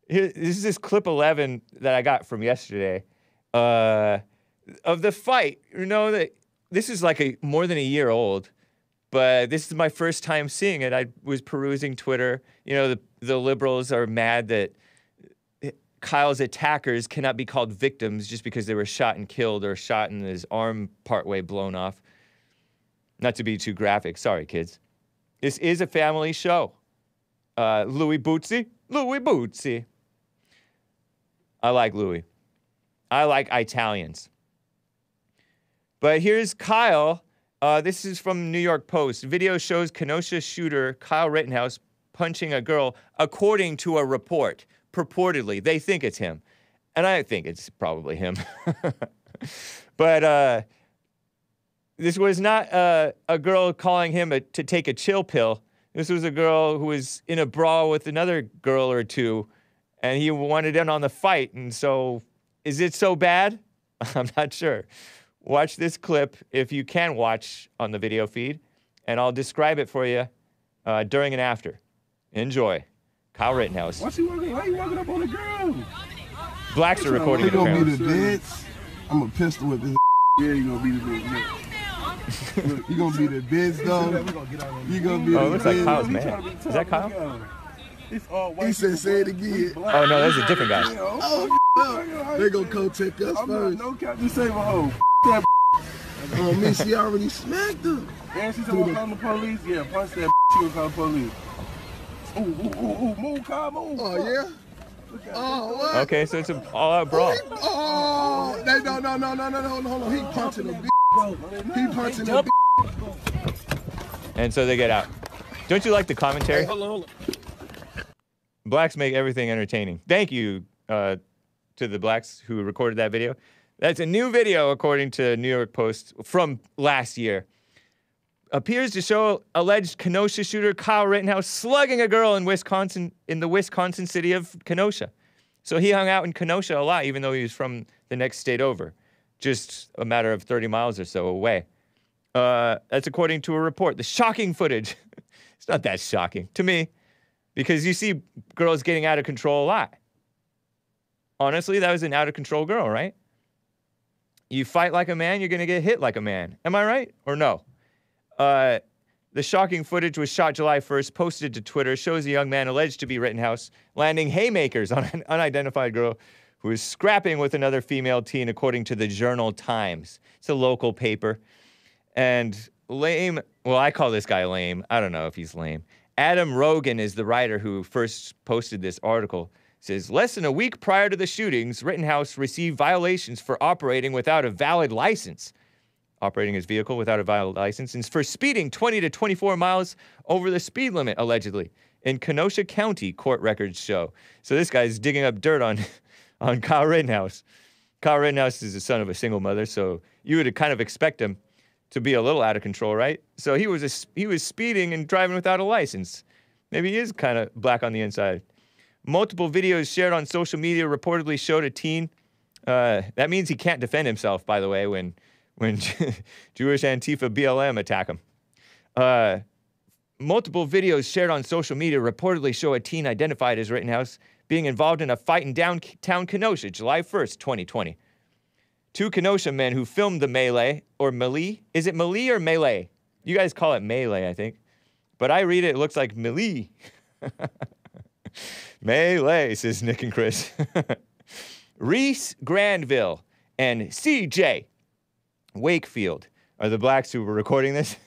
Speaker 1: This is clip 11 that I got from yesterday of the fight. This is like more than a year old, but this is my first time seeing it. I was perusing Twitter. The liberals are mad that Kyle's attackers cannot be called victims just because they were shot and killed or shot and his arm partway blown off. Not to be too graphic. Sorry, kids. This is a family show. Louis Bootsy. I like Louis. I like Italians. But here's Kyle. This is from New York Post. Video shows Kenosha shooter Kyle Rittenhouse punching a girl, according to a report. Purportedly, they think it's him. And I think it's probably him. But this was not a girl calling him to take a chill pill. This was a girl who was in a brawl with another girl or two, and he wanted in on the fight. And so, is it so bad? I'm not sure. Watch this clip if you can watch on the video feed, and I'll describe it for you during and after. Enjoy. Kyle Rittenhouse.
Speaker 8: Why you walking up on the ground?
Speaker 1: Blacks are recording it.
Speaker 8: You gonna be the bitch? I'm a pistol with this. Yeah, you gonna be the bitch. You gonna be the bitch though? You gonna be the bitch.
Speaker 1: Oh, it looks like Kyle's man. Is that Kyle?
Speaker 8: He said, say it again.
Speaker 1: Oh, no, that's a different guy.
Speaker 8: Oh, they gonna come take us first. No cap, just say my hoe. That oh, man, she already smacked her. And she's gonna call the police? Yeah, punch that she gonna call the police. Ooh, move, Kyle, move. Oh, yeah? Oh, what?
Speaker 1: Okay, so it's an all-out brawl.
Speaker 8: Oh, no, hold on. He punching a bitch. He punching a bitch.
Speaker 1: And so they get out. Don't you like the commentary?
Speaker 8: Hey, hold on.
Speaker 1: Blacks make everything entertaining. Thank you to the blacks who recorded that video. That's a new video, according to New York Post, from last year. Appears to show alleged Kenosha shooter Kyle Rittenhouse slugging a girl in the Wisconsin city of Kenosha. So he hung out in Kenosha a lot, even though he was from the next state over, just a matter of 30 miles or so away. That's according to a report. The shocking footage. It's not that shocking to me, because you see girls getting out of control a lot. Honestly, that was an out-of-control girl, right? You fight like a man, you're going to get hit like a man. Am I right or no? The shocking footage was shot July 1st, posted to Twitter, shows a young man alleged to be Rittenhouse landing haymakers on an unidentified girl who is scrapping with another female teen, according to the Journal Times. It's a local paper. And lame, well, I call this guy lame. I don't know if he's lame. Adam Rogan is the writer who first posted this article. It says, less than a week prior to the shootings, Rittenhouse received violations for operating without a valid license. Operating his vehicle without a valid license, and for speeding 20 to 24 miles over the speed limit, allegedly, in Kenosha County, court records show. So this guy's digging up dirt on Kyle Rittenhouse. Kyle Rittenhouse is the son of a single mother, so you would kind of expect him to be a little out of control, right? So he was speeding and driving without a license. Maybe he is kind of black on the inside. Multiple videos shared on social media reportedly showed a teen. That means he can't defend himself, by the way, when Jewish Antifa BLM attack him. Multiple videos shared on social media reportedly show a teen identified as Rittenhouse being involved in a fight in downtown Kenosha, July 1st, 2020. Two Kenosha men who filmed the melee, or melee. Is it melee or melee? You guys call it melee, I think. But I read it, it looks like melee. Melee, says Nick and Chris. Reese Granville and C.J. Wakefield are the blacks who were recording this.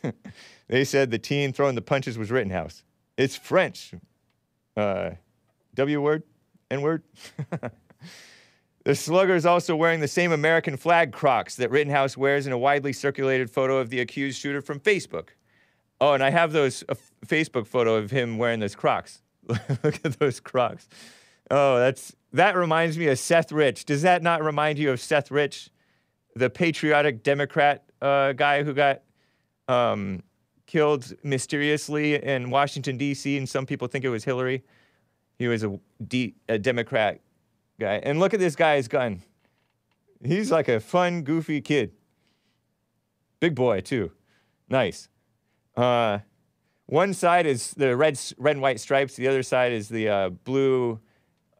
Speaker 1: They said the teen throwing the punches was Rittenhouse. It's French. W word? N word? The slugger is also wearing the same American flag Crocs that Rittenhouse wears in a widely circulated photo of the accused shooter from Facebook. Oh, and I have a Facebook photo of him wearing those Crocs. Look at those Crocs. Oh, that reminds me of Seth Rich. Does that not remind you of Seth Rich? The patriotic Democrat guy who got killed mysteriously in Washington, D.C., and some people think it was Hillary. He was a Democrat guy. And look at this guy's gun. He's like a fun, goofy kid. Big boy, too. Nice. One side is the red and white stripes. The other side is the blue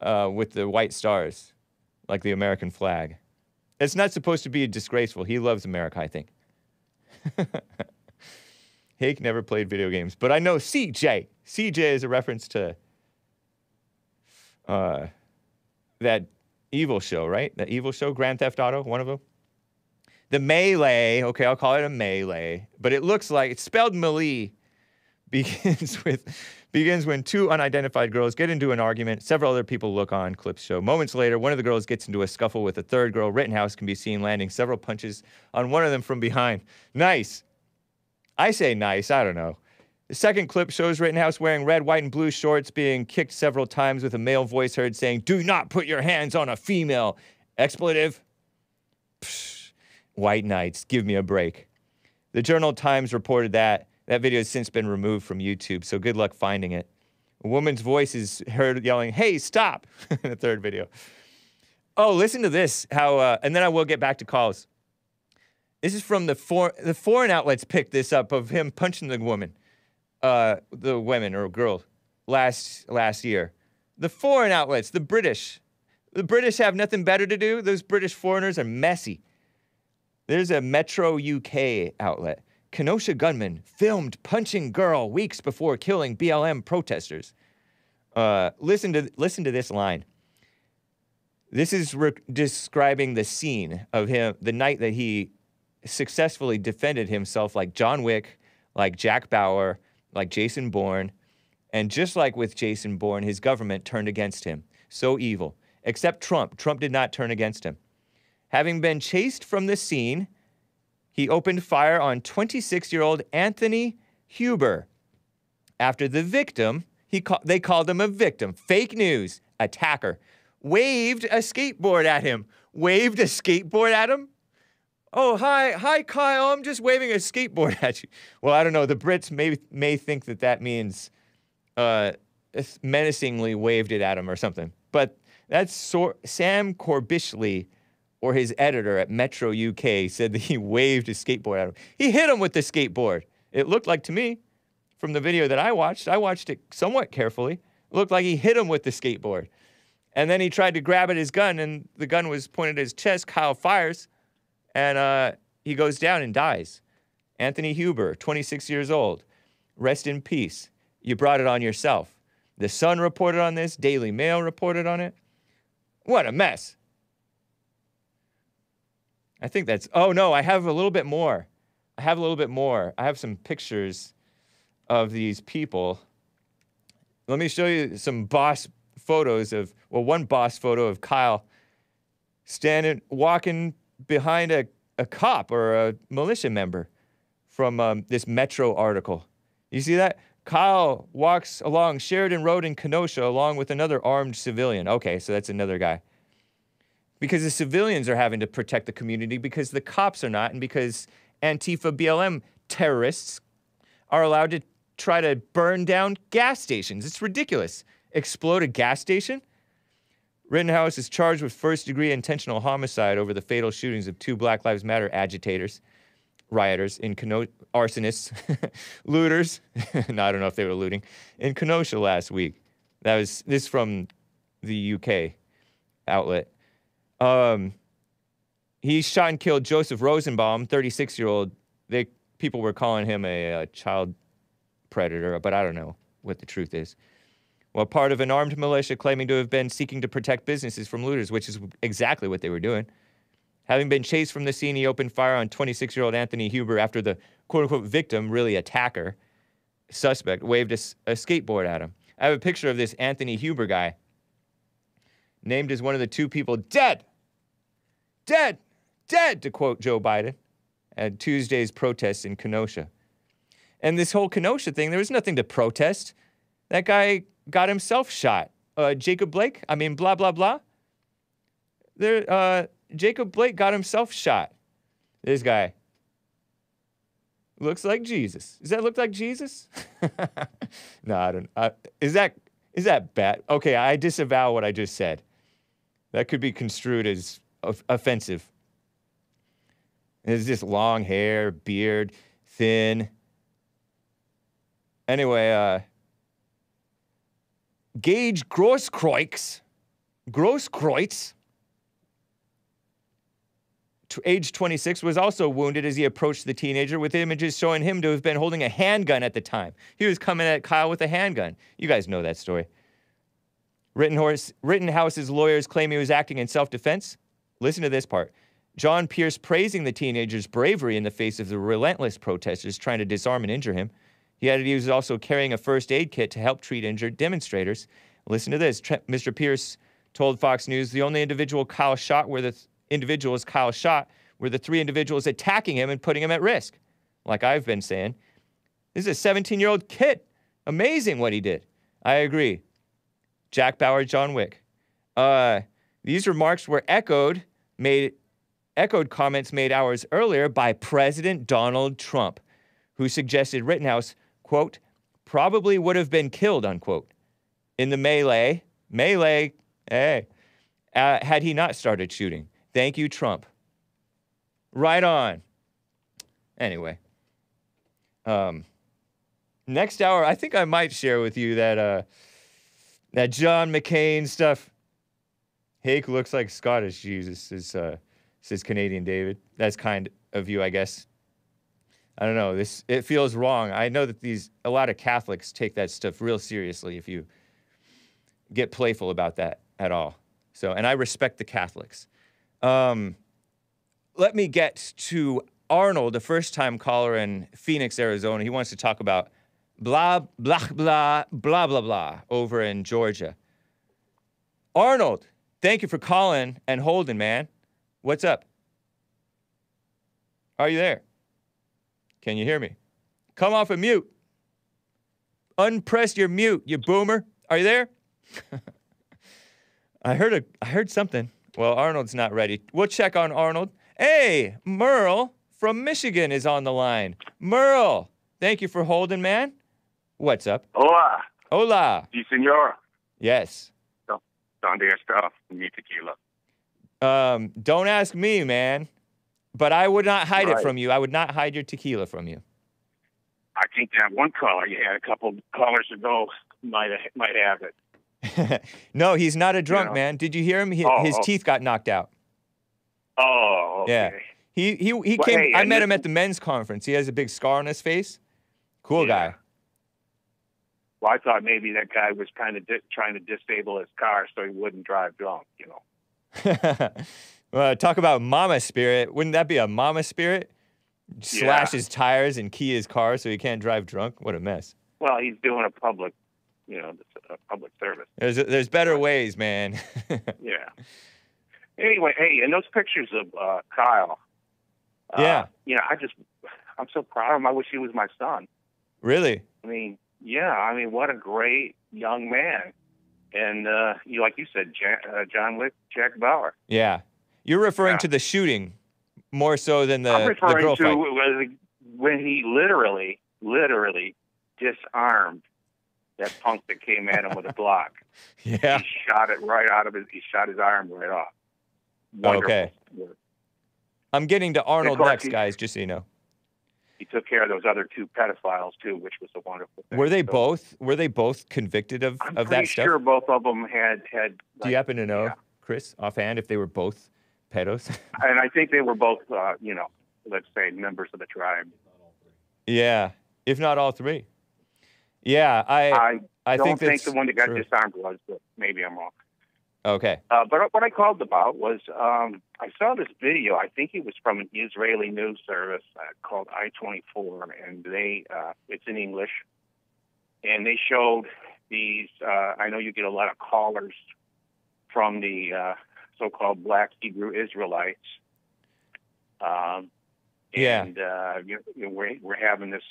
Speaker 1: with the white stars, like the American flag. It's not supposed to be disgraceful. He loves America, I think. Hake never played video games, but I know CJ. CJ is a reference to that evil show, right? That evil show, Grand Theft Auto, one of them. The melee, okay, I'll call it a melee, but it looks like, it's spelled melee, begins when two unidentified girls get into an argument. Several other people look on, clips show. Moments later, one of the girls gets into a scuffle with a third girl. Rittenhouse can be seen landing several punches on one of them from behind. Nice. I say nice, I don't know. The second clip shows Rittenhouse wearing red, white, and blue shorts being kicked several times with a male voice heard saying, "Do not put your hands on a female." Expletive. Psh, white knights, give me a break. The Journal Times reported that. That video has since been removed from YouTube, so good luck finding it. A woman's voice is heard yelling, "Hey, stop," in the third video. Oh, listen to this, and then I will get back to calls. This is from the foreign outlets picked this up of him punching the woman, the women or girl, last year. The foreign outlets, the British have nothing better to do. Those British foreigners are messy. There's a Metro UK outlet. Kenosha gunman filmed punching girl weeks before killing BLM protesters. Listen to this line. This is describing the scene of him, the night that he successfully defended himself like John Wick, like Jack Bauer, like Jason Bourne. And just like with Jason Bourne, his government turned against him. So evil. Except Trump. Trump did not turn against him. Having been chased from the scene, he opened fire on 26-year-old Anthony Huber. After the victim, they called him a victim, fake news, attacker, waved a skateboard at him. waved a skateboard at him? Oh, hi, Kyle. I'm just waving a skateboard at you. Well, I don't know. The Brits may think that means menacingly waved it at him or something. But that's Sam Corbishley, or his editor at Metro UK, said that he waved his skateboard at him. He hit him with the skateboard. It looked like to me, from the video that I watched it somewhat carefully. It looked like he hit him with the skateboard. And then he tried to grab at his gun, and the gun was pointed at his chest. Kyle fires, and he goes down and dies. Anthony Huber, 26 years old. Rest in peace. You brought it on yourself. The Sun reported on this. Daily Mail reported on it. What a mess. I think that's... Oh, no, I have a little bit more. I have some pictures of these people. Let me show you some boss photos of... Well, one boss photo of Kyle walking behind a cop or a militia member from this Metro article. You see that? Kyle walks along Sheridan Road in Kenosha along with another armed civilian. Okay, so that's another guy. Because the civilians are having to protect the community because the cops are not, and because Antifa BLM terrorists are allowed to try to burn down gas stations. It's ridiculous. Explode a gas station? Rittenhouse is charged with first-degree intentional homicide over the fatal shootings of 2 Black Lives Matter agitators, rioters in arsonists, looters. No, I don't know if they were looting. In Kenosha last week. This from the UK outlet. He shot and killed Joseph Rosenbaum, 36-year-old. People were calling him a child predator, but I don't know what the truth is. Well, part of an armed militia claiming to have been seeking to protect businesses from looters, which is exactly what they were doing. Having been chased from the scene, he opened fire on 26-year-old Anthony Huber after the quote-unquote victim, really attacker, suspect, waved a skateboard at him. I have a picture of this Anthony Huber guy, named as one of the 2 people dead, to quote Joe Biden, at Tuesday's protests in Kenosha. And this whole Kenosha thing, there was nothing to protest. That guy got himself shot. Jacob Blake, blah, blah, blah. Jacob Blake got himself shot. This guy looks like Jesus. Does that look like Jesus? No, I don't. Is that bad? Okay, I disavow what I just said. That could be construed as offensive. It's just long hair, beard, thin. Anyway, Gage Grosskreutz, age 26, was also wounded as he approached the teenager, with images showing him to have been holding a handgun at the time. He was coming at Kyle with a handgun. You guys know that story. Rittenhouse's lawyers claim he was acting in self-defense. Listen to this part. John Pierce praising the teenager's bravery in the face of the relentless protesters trying to disarm and injure him. He added he was also carrying a first aid kit to help treat injured demonstrators. Listen to this. Mr. Pierce told Fox News the only individuals Kyle shot were the 3 individuals attacking him and putting him at risk. Like I've been saying. This is a 17-year-old kid. Amazing what he did. I agree. Jack Bauer, John Wick. These remarks were echoed comments made hours earlier by President Donald Trump, who suggested Rittenhouse, quote, probably would have been killed, unquote, in the melee, had he not started shooting. Thank you, Trump. Right on. Anyway. Next hour, I think I might share with you that John McCain stuff. Hake looks like Scottish Jesus, says Canadian David. That's kind of you, I guess. I don't know. It feels wrong. I know that a lot of Catholics take that stuff real seriously if you get playful about that at all. So, and I respect the Catholics. Let me get to Arnold, a first-time caller in Phoenix, Arizona. He wants to talk about blah, blah, blah, blah, blah, blah over in Georgia. Arnold, thank you for calling and holding, man. What's up? Are you there? Can you hear me? Come off of mute. Unpress your mute, you boomer. Are you there? I heard something. Well, Arnold's not ready. We'll check on Arnold. Hey, Merle from Michigan is on the line. Merle, thank you for holding, man. What's up?
Speaker 9: Hola.
Speaker 1: Hola.
Speaker 9: Sí, señor.
Speaker 1: Yes.
Speaker 9: ¿Dónde está mi tequila?
Speaker 1: Don't ask me, man. But I would not hide it
Speaker 9: Right.
Speaker 1: from you. I would not hide your tequila from you.
Speaker 9: I think that one caller you had a couple callers ago might have it.
Speaker 1: No, he's not a drunk,
Speaker 9: Yeah.
Speaker 1: man. Did you hear him? His teeth got knocked out.
Speaker 9: Oh, okay.
Speaker 1: Yeah. He
Speaker 9: Well,
Speaker 1: came.
Speaker 9: hey,
Speaker 1: I
Speaker 9: and
Speaker 1: met
Speaker 9: this-
Speaker 1: him at the men's conference. He has a big scar on his face. Cool guy.
Speaker 9: Well, I thought maybe that guy was kind of trying to disable his car so he wouldn't drive drunk, you know.
Speaker 1: Well, talk about mama spirit. Wouldn't that be a mama spirit? Slash his tires and key his car so he can't drive drunk. What a mess.
Speaker 9: Well, he's doing a public, a public service.
Speaker 1: There's better ways, man.
Speaker 9: Yeah. Anyway, hey, and those pictures of Kyle.
Speaker 1: Yeah.
Speaker 9: I'm so proud of him. I wish he was my son.
Speaker 1: Really?
Speaker 9: I mean, what a great young man. And like you said, John Wick, Jack Bauer.
Speaker 1: Yeah. You're referring to the shooting more so than
Speaker 9: I'm
Speaker 1: the
Speaker 9: referring
Speaker 1: girl
Speaker 9: to
Speaker 1: fight.
Speaker 9: when he literally disarmed that punk that came at him with a Glock.
Speaker 1: Yeah.
Speaker 9: He shot it right out of he shot his arm right off. Wonderful.
Speaker 1: Okay. I'm getting to Arnold
Speaker 9: course,
Speaker 1: next, guys, just so you know.
Speaker 9: He took care of those other two pedophiles too, which was a wonderful thing.
Speaker 1: Were they both convicted of
Speaker 9: I'm
Speaker 1: that
Speaker 9: pretty
Speaker 1: stuff?
Speaker 9: sure both of them had.
Speaker 1: Do you happen to know, Chris, offhand, if they were both pedos?
Speaker 9: And I think they were both, let's say, members of the tribe.
Speaker 1: Yeah, if not all three. Yeah, I
Speaker 9: don't
Speaker 1: think
Speaker 9: think
Speaker 1: that's
Speaker 9: the one that got
Speaker 1: true.
Speaker 9: disarmed was, but maybe I'm wrong.
Speaker 1: Okay.
Speaker 9: But what I called about was I saw this video. I think it was from an Israeli news service called I-24, and it's in English. And they showed these. I know you get a lot of callers from the so-called Black Hebrew Israelites. And we're having this.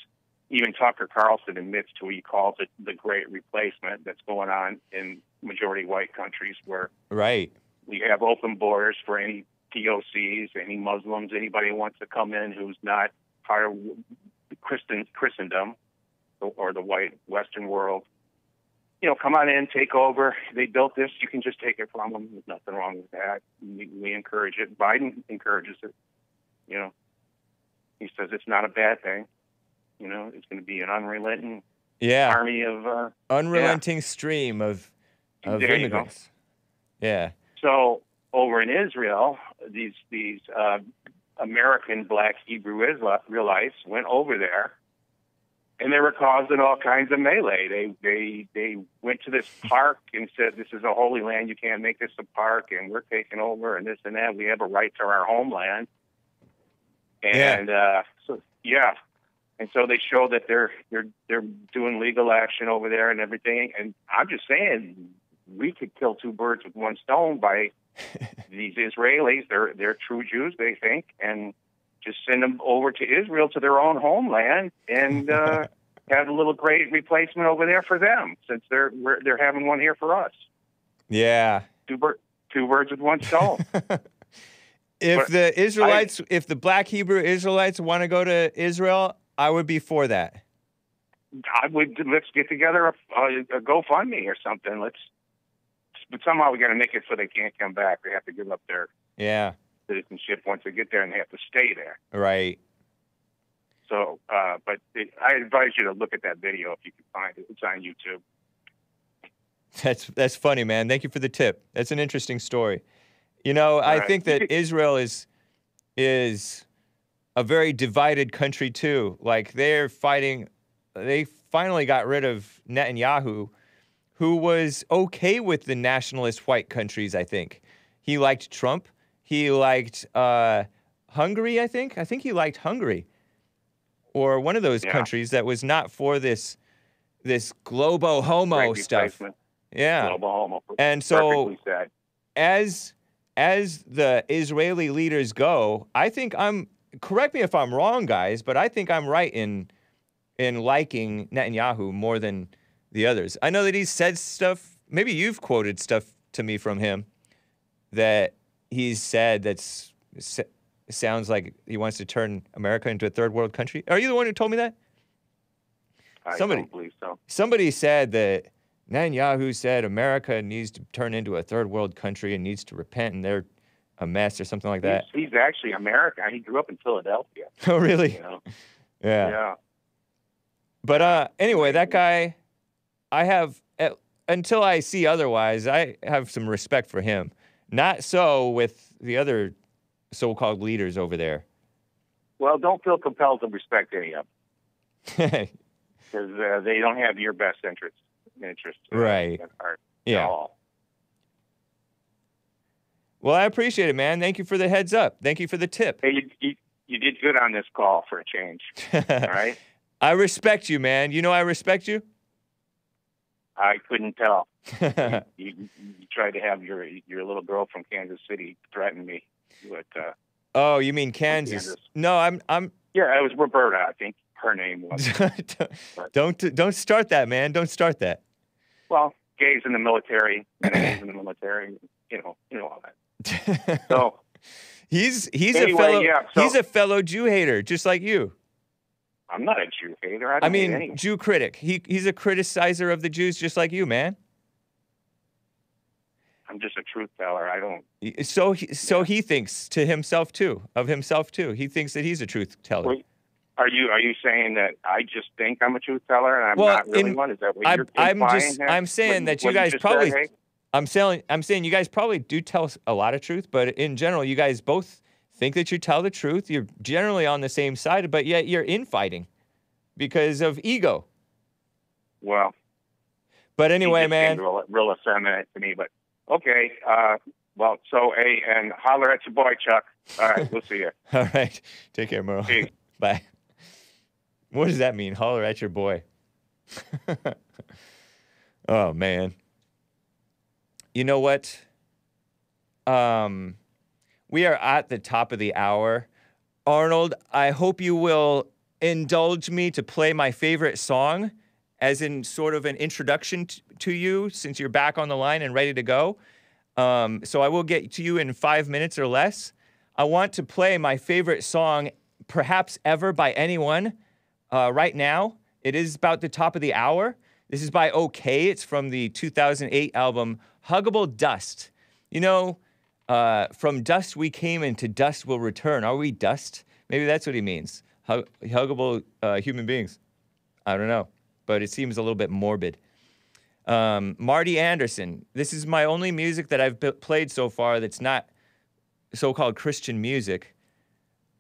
Speaker 9: Even Tucker Carlson admits to, he calls it the Great Replacement that's going on in majority white countries where we have open borders for any POCs, any Muslims, anybody who wants to come in who's not part of Christendom or the white Western world. Come on in, take over. They built this. You can just take it from them. There's nothing wrong with that. We encourage it. Biden encourages it. He says it's not a bad thing. It's going to be an unrelenting army of
Speaker 1: unrelenting stream of immigrants. Yeah.
Speaker 9: So over in Israel, these American Black Hebrew Israelites went over there, and they were causing all kinds of melee. They went to this park and said, "This is a holy land. You can't make this a park, and we're taking over, and this and that. We have a right to our homeland." And And so they show that they're doing legal action over there and everything. And I'm just saying, we could kill two birds with one stone by these Israelis. They're true Jews, they think, and just send them over to Israel, to their own homeland, and have a little great replacement over there for them, since they're having one here for us.
Speaker 1: Yeah.
Speaker 9: Two birds with one stone.
Speaker 1: If the Black Hebrew Israelites want to go to Israel, I would be for that.
Speaker 9: Let's get together a GoFundMe or something. But somehow we got to make it so they can't come back. They have to give up their citizenship once they get there, and they have to stay there.
Speaker 1: Right.
Speaker 9: So, I advise you to look at that video if you can find it. It's on YouTube.
Speaker 1: That's funny, man. Thank you for the tip. That's an interesting story. I think that Israel is a very divided country too. Like they finally got rid of Netanyahu, who was okay with the nationalist white countries, I think. He liked Trump. He liked Hungary, I think. I think he liked Hungary. Or one of those countries that was not for this globo homo stuff. Yeah.
Speaker 9: Globo homo.
Speaker 1: And so as the Israeli leaders go, I think correct me if I'm wrong, guys, but I think I'm right in liking Netanyahu more than the others. I know that he said stuff, maybe you've quoted stuff to me from him that he's said sounds like he wants to turn America into a third world country. Are you the one who told me that?
Speaker 9: I don't believe so.
Speaker 1: Somebody said that Netanyahu said America needs to turn into a third world country and needs to repent, and they're a mess or something like that.
Speaker 9: He's actually American. He grew up in Philadelphia.
Speaker 1: Oh, really?
Speaker 9: You know?
Speaker 1: Yeah. But anyway, that guy, I have, until I see otherwise, I have some respect for him. Not so with the other so-called leaders over there.
Speaker 9: Well, don't feel compelled to respect any of them. Because they don't have your best interest
Speaker 1: right.
Speaker 9: at heart
Speaker 1: yeah.
Speaker 9: at all.
Speaker 1: Well, I appreciate it, man. Thank you for the heads up. Thank you for the tip.
Speaker 9: Hey, you did good on this call for a change. All right?
Speaker 1: I respect you, man. You know I respect you?
Speaker 9: I couldn't tell. you tried to have your little girl from Kansas City threaten me. But,
Speaker 1: oh, you mean Kansas? No, I'm.
Speaker 9: Yeah, it was Roberta, I think her name was.
Speaker 1: Don't start that, man. Don't start that.
Speaker 9: Well, gays in the military, gays in the military, you know all that. So
Speaker 1: he's
Speaker 9: anyway,
Speaker 1: he's a fellow Jew hater, just like you.
Speaker 9: I'm not a Jew hater. I
Speaker 1: mean, Jew critic. He's a criticizer of the Jews, just like you, man.
Speaker 9: I'm just a truth teller. I don't.
Speaker 1: So he thinks to himself too, of himself too. He thinks that he's a truth teller.
Speaker 9: Wait, are you saying that I just think I'm a truth teller and I'm not really one? Is that what you're implying?
Speaker 1: I'm saying that you guys probably. I'm saying you guys probably do tell a lot of truth, but in general, you guys both think that you tell the truth. You're generally on the same side, but yet you're infighting because of ego.
Speaker 9: Well.
Speaker 1: But anyway, man.
Speaker 9: Real effeminate to me, but okay. Well, so and holler at your boy, Chuck. All right, we'll see you.
Speaker 1: All right, take care, Merle.
Speaker 9: Peace.
Speaker 1: Bye. What does that mean? Holler at your boy. Oh man. You know what? We are at the top of the hour. Arnold, I hope you will indulge me to play my favorite song as in sort of an introduction to you since you're back on the line and ready to go. So I will get to you in 5 minutes or less. I want to play my favorite song perhaps ever by anyone right now. It is about the top of the hour. This is by OK. It's from the 2008 album Huggable Dust. You know, from dust we came and to dust we'll return. Are we dust? Maybe that's what he means. Huggable human beings. I don't know, but it seems a little bit morbid. Marty Anderson. This is my only music that I've played so far that's not so-called Christian music,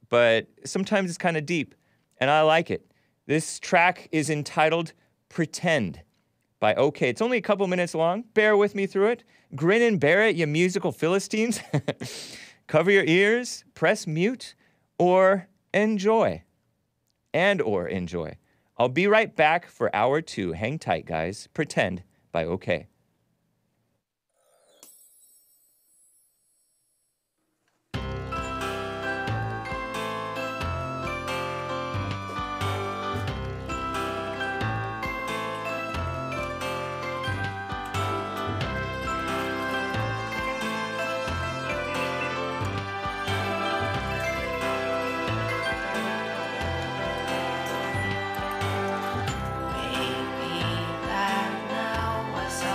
Speaker 1: but sometimes it's kind of deep, and I like it. This track is entitled Pretend by OK. It's only a couple minutes long. Bear with me through it. Grin and bear it, you musical Philistines. Cover your ears, press mute, or enjoy. Or enjoy. I'll be right back for hour 2. Hang tight, guys. Pretend by OK.
Speaker 2: Baby, that now was so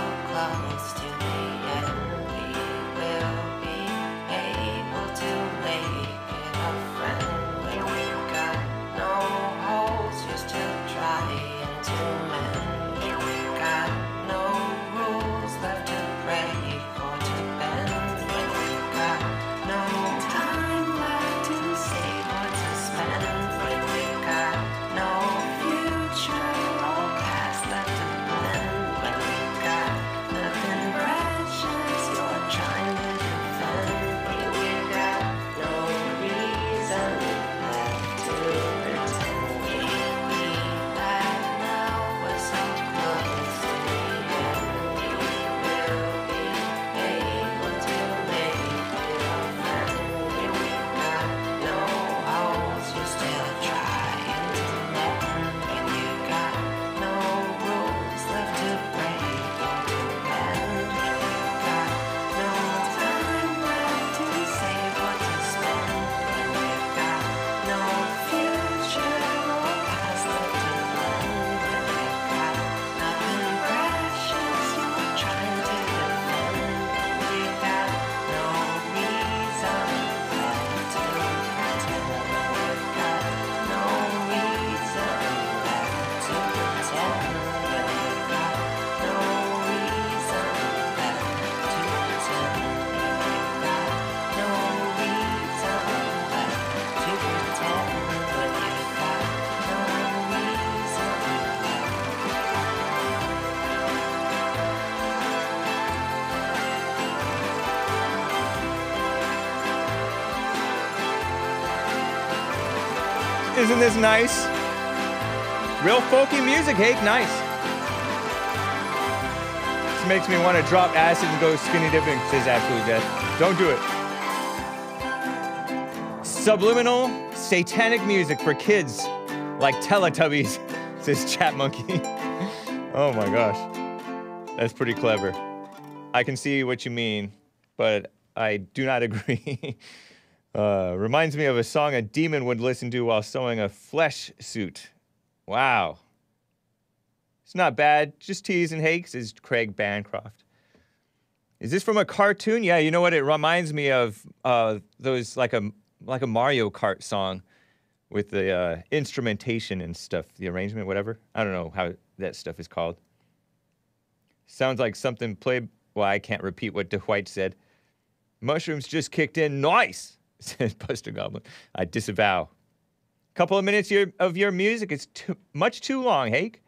Speaker 1: Isn't this nice? Real folky music, Hake. Nice. This makes me want to drop acid and go skinny dipping, says Absolute Death. Don't do it. Subliminal, satanic music for kids like Teletubbies, says Chat Monkey. Oh my gosh. That's pretty clever. I can see what you mean, but I do not agree. Reminds me of a song a demon would listen to while sewing a flesh suit. Wow. It's not bad. Just teasing Hake, says Craig Bancroft. Is this from a cartoon? Yeah, you know what? It reminds me of those like a Mario Kart song with the instrumentation and stuff, the arrangement, whatever. I don't know how that stuff is called. Sounds like something played. Well, I can't repeat what Dwight said. Mushrooms just kicked in. Nice, says Buster Goblin. I disavow. Couple of minutes of your music is much too long, Hake.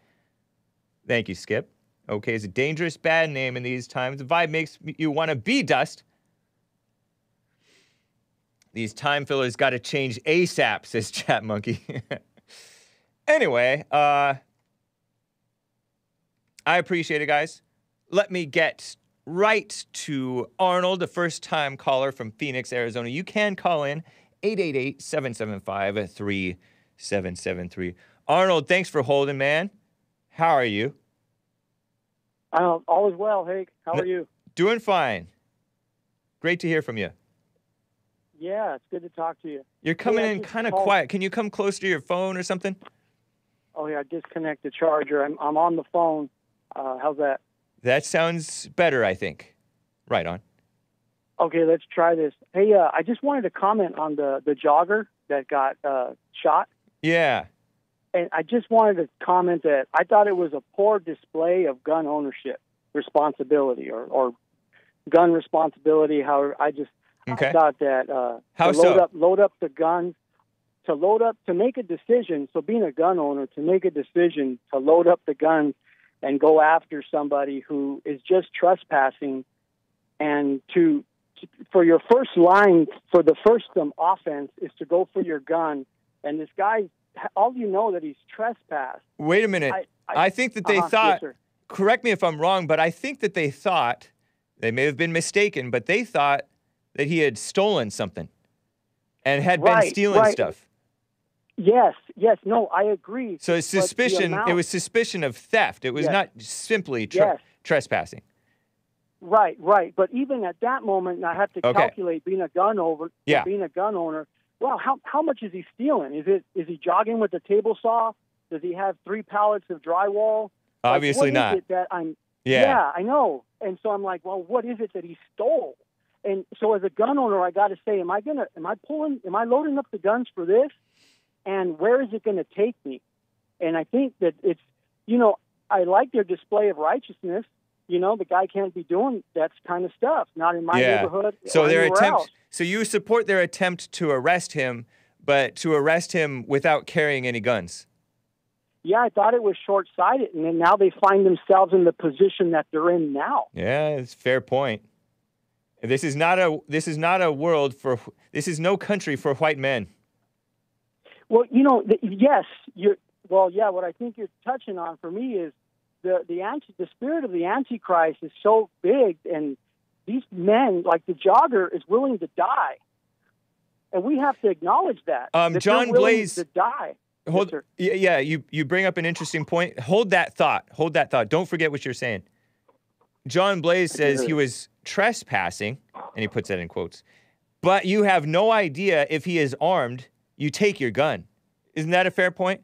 Speaker 1: Thank you, Skip. Okay, it's a dangerous bad name in these times. The vibe makes you want to be Dust. These time fillers got to change ASAP, says Chat Monkey. Anyway, I appreciate it, guys. Let me get right to Arnold, the first-time caller from Phoenix, Arizona. You can call in 888-775-3773. Arnold, thanks for holding, man. How are you?
Speaker 10: All is well, Hake. How are you?
Speaker 1: Doing fine. Great to hear from you.
Speaker 10: Yeah, it's good to talk to you.
Speaker 1: You're coming in kind of quiet. Can you come close to your phone or something?
Speaker 10: Oh, yeah, disconnect the charger. I'm on the phone. How's that?
Speaker 1: That sounds better, I think. Right on.
Speaker 10: Okay, let's try this. Hey, I just wanted to comment on the jogger that got shot.
Speaker 1: Yeah.
Speaker 10: And I just wanted to comment that I thought it was a poor display of gun ownership responsibility or gun responsibility. However, I thought that load up the guns, to make a decision. So being a gun owner, to make a decision to load up the guns and go after somebody who is just trespassing, and for your first line, for the first offense is to go for your gun, and this guy, all you know that he's trespassed.
Speaker 1: Wait a minute. I think that they thought, yes, correct me if I'm wrong, but I think that they thought, they may have been mistaken, but they thought that he had stolen something and had been stealing stuff.
Speaker 10: Yes, no, I agree.
Speaker 1: So it's suspicion. It was suspicion of theft. It was not simply trespassing.
Speaker 10: Right. But even at that moment, I have to calculate being a gun owner. Well, how much is he stealing? Is he jogging with a table saw? Does he have 3 pallets of drywall?
Speaker 1: Obviously not.
Speaker 10: What is it that yeah, I know. And so I'm like, well, what is it that he stole? And so as a gun owner, I got to say, am I loading up the guns for this? And where is it going to take me? And I think that it's, I like their display of righteousness. The guy can't be doing that kind of stuff, not in my neighborhood.
Speaker 1: So
Speaker 10: or
Speaker 1: their
Speaker 10: anywhere
Speaker 1: attempt.
Speaker 10: else.
Speaker 1: So you support their attempt to arrest him, but to arrest him without carrying any guns.
Speaker 10: Yeah, I thought it was short-sighted, and then now they find themselves in the position that they're in now.
Speaker 1: Yeah, it's a fair point. This is not a world for. This is no country for white men.
Speaker 10: Well, yes, what I think you're touching on for me is the spirit of the Antichrist is so big, and these men, like the jogger, is willing to die, and we have to acknowledge that.
Speaker 1: John Blaze
Speaker 10: to die.
Speaker 1: You bring up an interesting point. Hold that thought. Don't forget what you're saying. John Blaze says he was trespassing, and he puts that in quotes, but you have no idea if he is armed. You take your gun. Isn't that a fair point?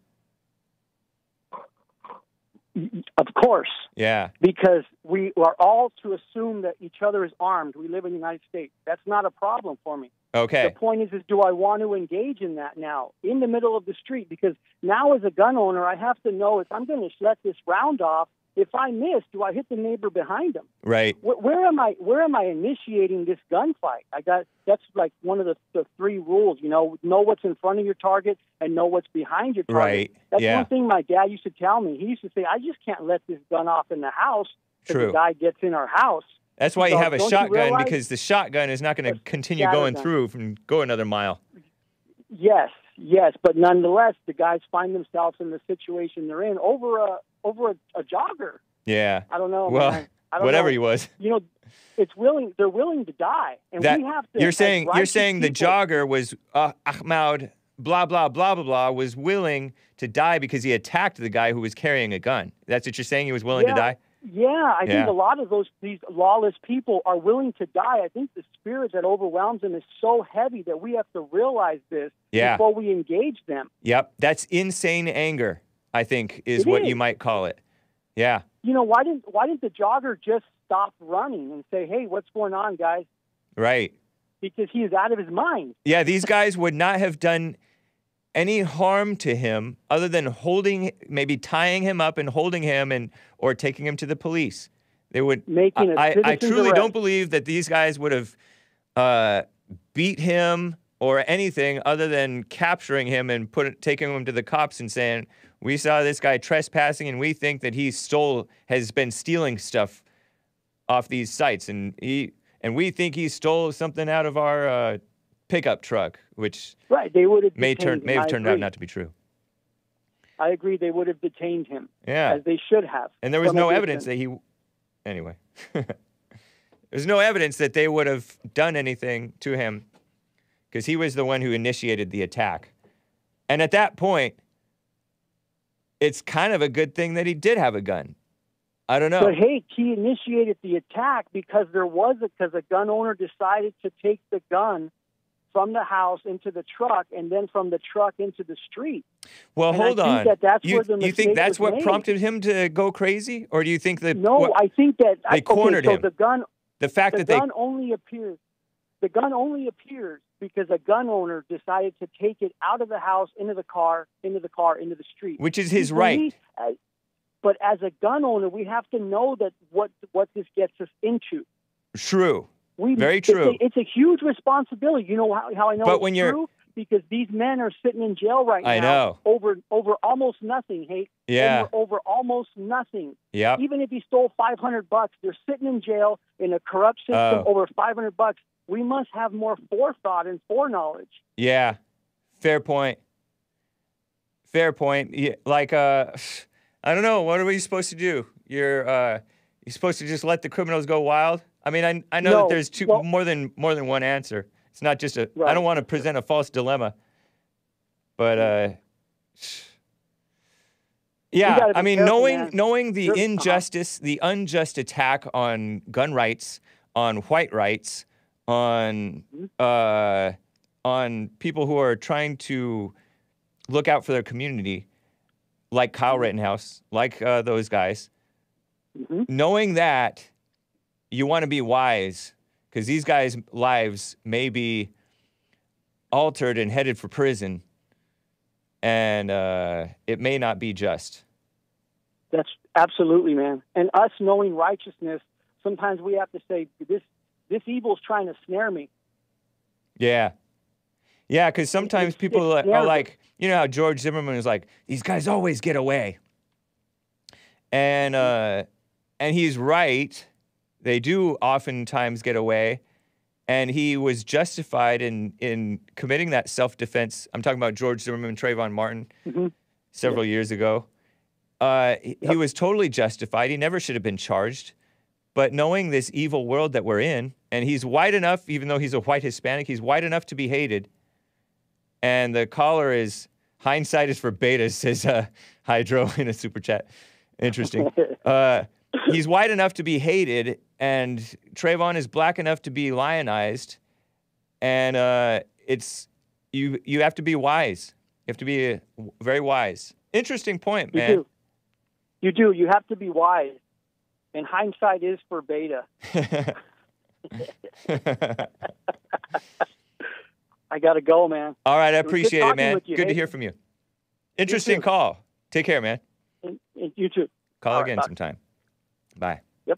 Speaker 10: Of course.
Speaker 1: Yeah.
Speaker 10: Because we are all to assume that each other is armed. We live in the United States. That's not a problem for me.
Speaker 1: Okay.
Speaker 10: The point is do I want to engage in that now in the middle of the street? Because now as a gun owner, I have to know if I'm going to let this round off, if I miss, do I hit the neighbor behind him?
Speaker 1: Right.
Speaker 10: Where am I initiating this gunfight? That's like one of the 3 rules, know what's in front of your target and know what's behind your target.
Speaker 1: Right.
Speaker 10: That's one thing my dad used to tell me. He used to say, I just can't let this gun off in the house if the guy gets in our house.
Speaker 1: That's why you have a shotgun, because the shotgun is not going to continue going through and go another mile.
Speaker 10: Yes, but nonetheless, the guys find themselves in the situation they're in over a jogger.
Speaker 1: Yeah.
Speaker 10: I don't know.
Speaker 1: Well,
Speaker 10: man. I don't
Speaker 1: whatever
Speaker 10: know.
Speaker 1: he was.
Speaker 10: You know, they're willing to die, and we have to.
Speaker 1: You're saying the
Speaker 10: people,
Speaker 1: jogger was Ahmaud blah blah blah blah blah was willing to die because he attacked the guy who was carrying a gun. That's what you're saying. He was willing to die.
Speaker 10: Yeah, I think a lot of these lawless people are willing to die. I think the spirit that overwhelms them is so heavy that we have to realize this before we engage them.
Speaker 1: Yep, that's insane anger, I think, is what you might call it. Yeah.
Speaker 10: You know, why didn't the jogger just stop running and say, "Hey, what's going on, guys?"
Speaker 1: Right.
Speaker 10: Because he is out of his mind.
Speaker 1: Yeah, these guys would not have done any harm to him other than maybe tying him up and holding him or taking him to the police. They would. I truly don't believe that these guys would have beat him or anything other than capturing him and taking him to the cops and saying, "We saw this guy trespassing and we think that has been stealing stuff off these sites and we think he stole something out of our pickup truck," which
Speaker 10: they would have
Speaker 1: may have turned out not to be true.
Speaker 10: I agree. They would have detained him.
Speaker 1: Yeah.
Speaker 10: As they should have.
Speaker 1: And there was no evidence that anyway. There's no evidence that they would have done anything to him because he was the one who initiated the attack. And at that point, it's kind of a good thing that he did have a gun. I don't know.
Speaker 10: But hey, he initiated the attack because a gun owner decided to take the gun from the house into the truck and then from the truck into the street.
Speaker 1: Well, hold on.
Speaker 10: You
Speaker 1: think that's what prompted him to go crazy? Or do you think that...
Speaker 10: No, I think that...
Speaker 1: They cornered him.
Speaker 10: The gun...
Speaker 1: The fact that
Speaker 10: gun only appears... The gun only appears because a gun owner decided to take it out of the house, into the car, into the street.
Speaker 1: Which is his right.
Speaker 10: But as a gun owner, we have to know that what this gets us into.
Speaker 1: True. Very true.
Speaker 10: It's a huge responsibility. You know how I know
Speaker 1: it's
Speaker 10: true? Because these men are sitting in jail right now.
Speaker 1: I know.
Speaker 10: Over almost nothing, Hake.
Speaker 1: Yeah.
Speaker 10: Over almost nothing.
Speaker 1: Yeah.
Speaker 10: Even if he stole $500, they're sitting in jail in a corrupt system over $500. We must have more forethought and foreknowledge.
Speaker 1: Yeah. Fair point. Fair point. Yeah, like, I don't know. What are we supposed to do? You're supposed to just let the criminals go wild? I mean, I know that there's more than one answer. It's not just I don't want to present a false dilemma. But yeah, I mean, knowing the injustice, the unjust attack on gun rights, on white rights, on people who are trying to look out for their community, like Kyle Rittenhouse, like those guys. Knowing that, you want to be wise, because these guys' lives may be altered and headed for prison, and it may not be just.
Speaker 10: That's absolutely, man. And us knowing righteousness, sometimes we have to say, this evil's trying to snare me.
Speaker 1: Yeah. Yeah, because sometimes people are like, you know how George Zimmerman was like, these guys always get away. And he's right. They do oftentimes get away. And he was justified in committing that self-defense. I'm talking about George Zimmerman and Trayvon Martin several years ago. He was totally justified. He never should have been charged. But knowing this evil world that we're in, and he's white enough, even though he's a white Hispanic, he's white enough to be hated. And the caller is, hindsight is for beta, says Hydro in a super chat. Interesting. He's white enough to be hated, and Trayvon is black enough to be lionized. And you have to be wise. You have to be very wise. Interesting point, man.
Speaker 10: You do. You have to be wise. And hindsight is for beta. I got to go, man.
Speaker 1: All right, I appreciate it, man. Good to hear from you. Interesting call. Take care, man.
Speaker 10: And you too.
Speaker 1: Call again sometime. Bye.
Speaker 10: Yep.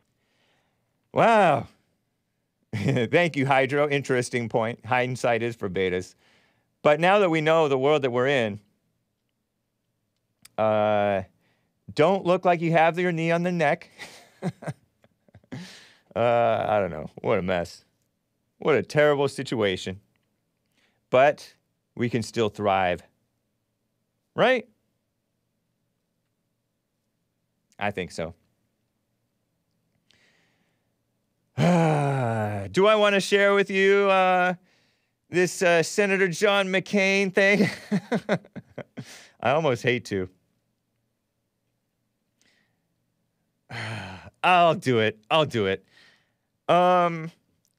Speaker 1: Wow. Thank you, Hydro. Interesting point. Hindsight is for betas. But now that we know the world that we're in, don't look like you have your knee on the neck. I don't know. What a mess. What a terrible situation. But we can still thrive. Right? I think so. Do I want to share with you this Senator John McCain thing? I almost hate to. I'll do it.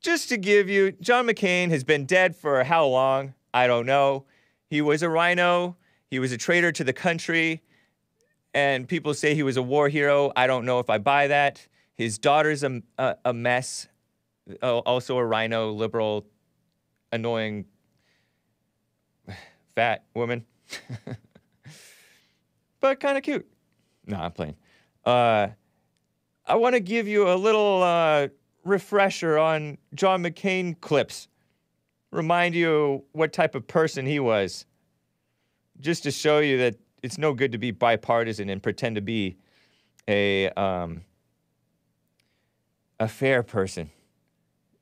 Speaker 1: Just to give you, John McCain has been dead for how long? I don't know. He was a RINO. He was a traitor to the country. And people say he was a war hero. I don't know if I buy that. His daughter's a mess. Also a RINO, liberal, annoying, fat woman. But kind of cute. No, I'm playing. I want to give you a little refresher on John McCain clips. Remind you what type of person he was. Just to show you that it's no good to be bipartisan and pretend to be a fair person.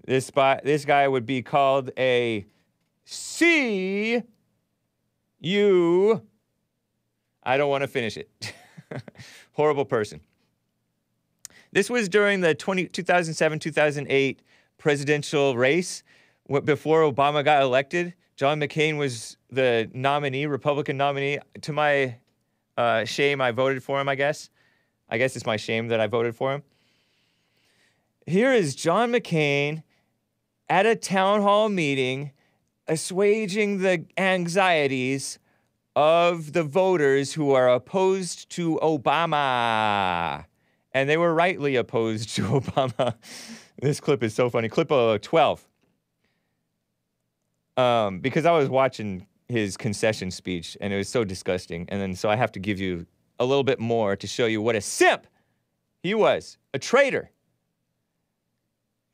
Speaker 1: This guy would be called a C-U. I don't want to finish it. Horrible person. This was during the 2007-2008 presidential race. Before Obama got elected, John McCain was the nominee, Republican nominee. To my shame, I voted for him, I guess. I guess it's my shame that I voted for him. Here is John McCain at a town hall meeting, assuaging the anxieties of the voters who are opposed to Obama. And they were rightly opposed to Obama. This clip is so funny. Clip 12. Because I was watching his concession speech, and it was so disgusting. And then so I have to give you a little bit more to show you what a simp he was, a traitor.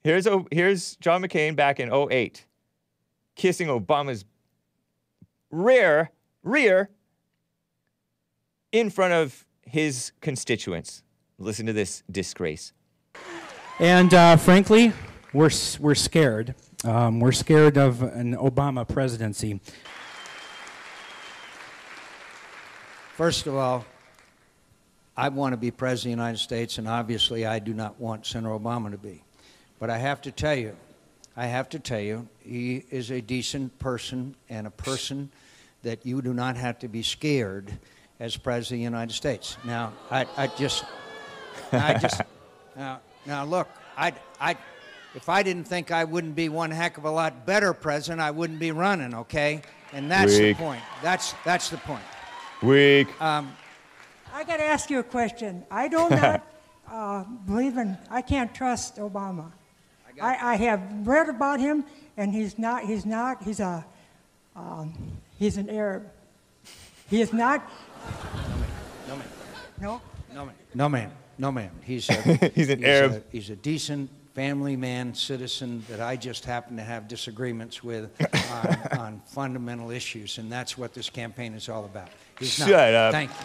Speaker 1: Here's John McCain back in 2008, kissing Obama's rear in front of his constituents. Listen to this disgrace.
Speaker 11: And frankly, we're scared. We're scared of an Obama presidency.
Speaker 12: First of all, I want to be president of the United States, and obviously I do not want Senator Obama to be. But I have to tell you, he is a decent person and a person that you do not have to be scared as president of the United States. Now, now look, if I didn't think I wouldn't be one heck of a lot better president, I wouldn't be running, okay? And that's the point. That's the point.
Speaker 1: Weak.
Speaker 13: I got to ask you a question. I do not believe in, I can't trust Obama. I have read about him, and he's an Arab. He is not. No, ma'am.
Speaker 12: No, ma'am. He's
Speaker 1: an Arab.
Speaker 12: He's a decent family man, citizen that I just happen to have disagreements with on fundamental issues, and that's what this campaign is all about.
Speaker 1: Shut up.
Speaker 12: Thank you.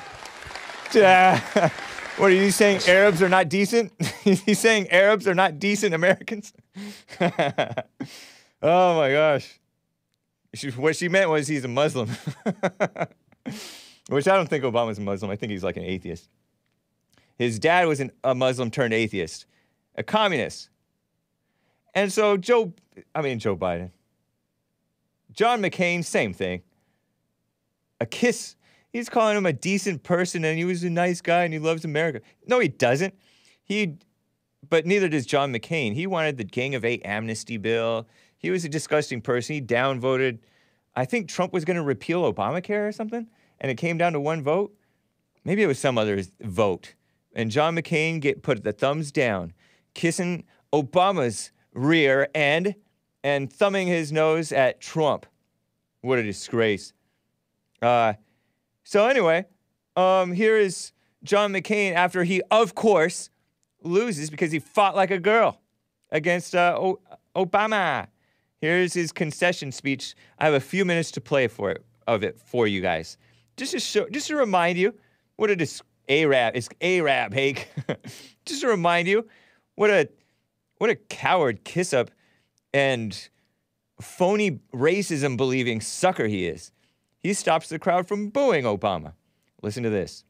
Speaker 1: What are you saying? Arabs are not decent? He's saying Arabs are not decent Americans? Oh my gosh. What she meant was he's a Muslim. Which I don't think Obama's a Muslim. I think he's like an atheist. His dad was a Muslim turned atheist, a communist. And so Joe Biden. John McCain, same thing. A kiss. He's calling him a decent person, and he was a nice guy, and he loves America. No, he doesn't. But neither does John McCain. He wanted the Gang of 8 amnesty bill. He was a disgusting person. He downvoted. I think Trump was going to repeal Obamacare or something, and it came down to one vote. Maybe it was some other vote. And John McCain put the thumbs down, kissing Obama's rear end and thumbing his nose at Trump. What a disgrace. So anyway, here is John McCain after he, of course, loses because he fought like a girl against Obama. Here's his concession speech. I have a few minutes to play for you guys. Just to remind you what it is. It's Arab, Hake. Just to remind you what a coward kiss up and phony racism-believing sucker he is. He stops the crowd from booing Obama. Listen to this.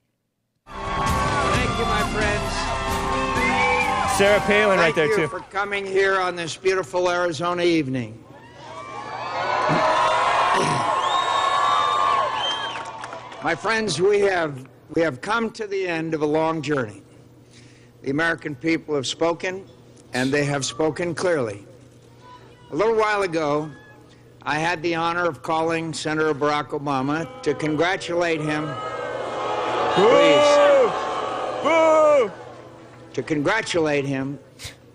Speaker 12: Thank you, my friends.
Speaker 1: Sarah Palin right there, too.
Speaker 12: Thank you for coming here on this beautiful Arizona evening. My friends, we have come to the end of a long journey. The American people have spoken, and they have spoken clearly. A little while ago, I had the honor of calling Senator Barack Obama to congratulate him. Please.
Speaker 1: Boo!
Speaker 12: To congratulate him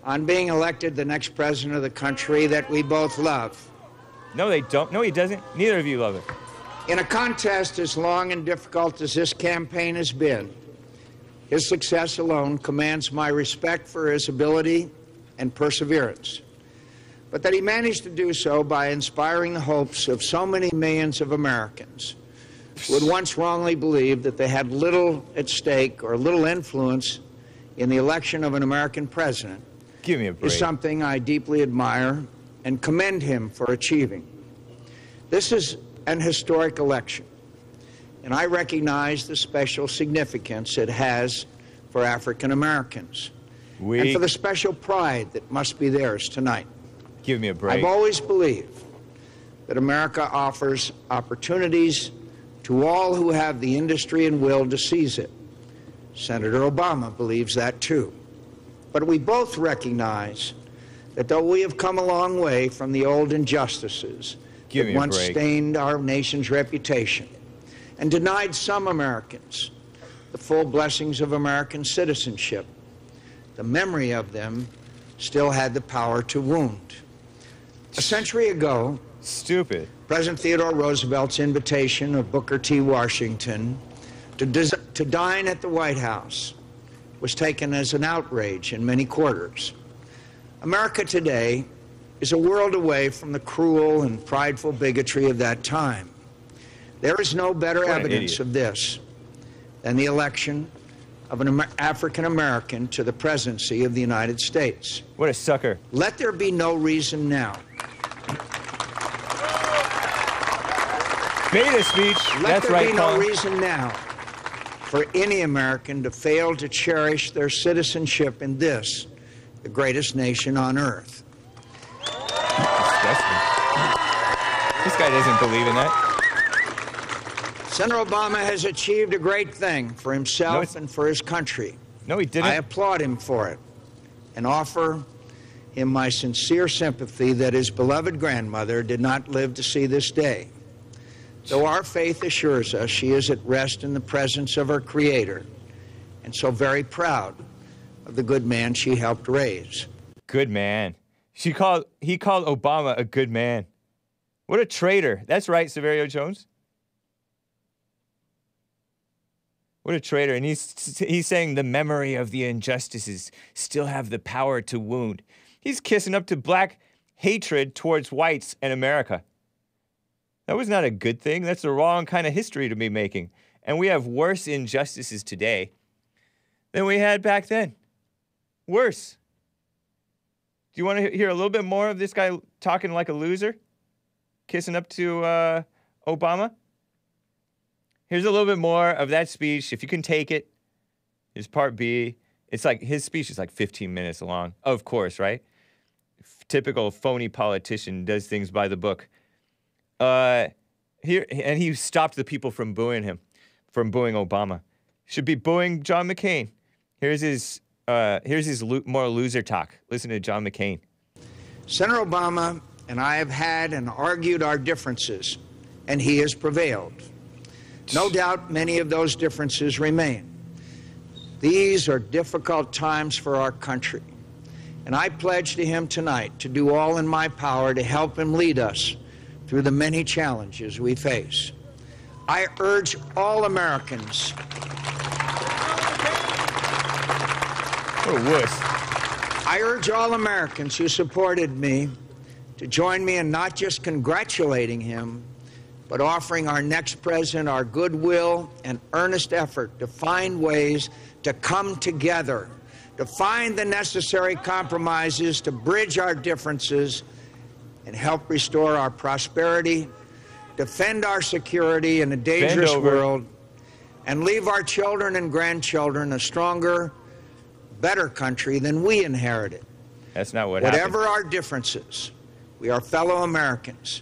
Speaker 12: on being elected the next president of the country that we both love.
Speaker 1: No, they don't. No, he doesn't. Neither of you love it.
Speaker 12: In a contest as long and difficult as this campaign has been, his success alone commands my respect for his ability and perseverance. But that he managed to do so by inspiring the hopes of so many millions of Americans who had once wrongly believed that they had little at stake or little influence in the election of an American president.
Speaker 1: Give me a break.
Speaker 12: Is something I deeply admire and commend him for achieving. This is an historic election, and I recognize the special significance it has for African Americans and for the special pride that must be theirs tonight.
Speaker 1: Give me a break.
Speaker 12: I've always believed that America offers opportunities to all who have the industry and will to seize it. Senator Obama believes that too. But we both recognize that though we have come a long way from the old injustices that once stained our nation's reputation and denied some Americans the full blessings of American citizenship, the memory of them still had the power to wound. A century ago, President Theodore Roosevelt's invitation of Booker T. Washington to dine at the White House was taken as an outrage in many quarters. America today is a world away from the cruel and prideful bigotry of that time. There is no better evidence of this than the election of an African American to the presidency of the United States.
Speaker 1: What a sucker.
Speaker 12: Let there be no reason now.
Speaker 1: Beta speech.
Speaker 12: Let there be no reason now for any American to fail to cherish their citizenship in this, the greatest nation on earth.
Speaker 1: Disgusting. This guy doesn't believe in that.
Speaker 12: Senator Obama has achieved a great thing for himself and for his country.
Speaker 1: No, he didn't.
Speaker 12: I applaud him for it and offer him my sincere sympathy that his beloved grandmother did not live to see this day. Though our faith assures us she is at rest in the presence of her Creator, and so very proud of the good man she helped raise.
Speaker 1: Good man. He called Obama a good man. What a traitor. That's right, Severio Jones. What a traitor. And he's saying the memory of the injustices still have the power to wound. He's kissing up to black hatred towards whites and America. That was not a good thing. That's the wrong kind of history to be making. And we have worse injustices today than we had back then. Worse. Do you want to hear a little bit more of this guy talking like a loser? Kissing up to Obama? Here's a little bit more of that speech. If you can take it, here's part B. It's like his speech is like 15 minutes long. Of course, right? Typical phony politician does things by the book. Here, and he stopped the people from booing him, from booing Obama. Should be booing John McCain. Here's his more loser talk. Listen to John McCain.
Speaker 12: Senator Obama and I have had and argued our differences, and he has prevailed. No doubt many of those differences remain. These are difficult times for our country, and I pledge to him tonight to do all in my power to help him lead us through the many challenges we face. I urge all Americans.
Speaker 1: What a wuss.
Speaker 12: I urge all Americans who supported me to join me in not just congratulating him, but offering our next president our goodwill and earnest effort to find ways to come together, to find the necessary compromises, to bridge our differences, and help restore our prosperity, defend our security in a dangerous world, and leave our children and grandchildren a stronger, better country than we inherited.
Speaker 1: That's not what happened.
Speaker 12: Whatever our differences, we are fellow Americans.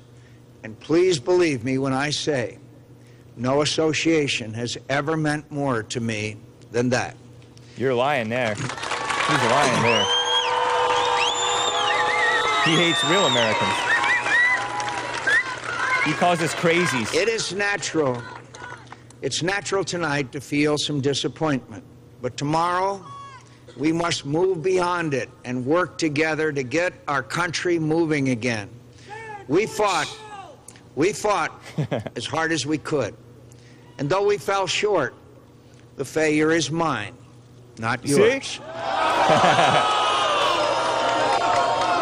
Speaker 12: And please believe me when I say, no association has ever meant more to me than that.
Speaker 1: You're lying there. He's lying there. He hates real Americans. He calls us crazies.
Speaker 12: It is natural. It's natural tonight to feel some disappointment. But tomorrow, we must move beyond it and work together to get our country moving again. We fought as hard as we could. And though we fell short, the failure is mine, not yours.
Speaker 1: See?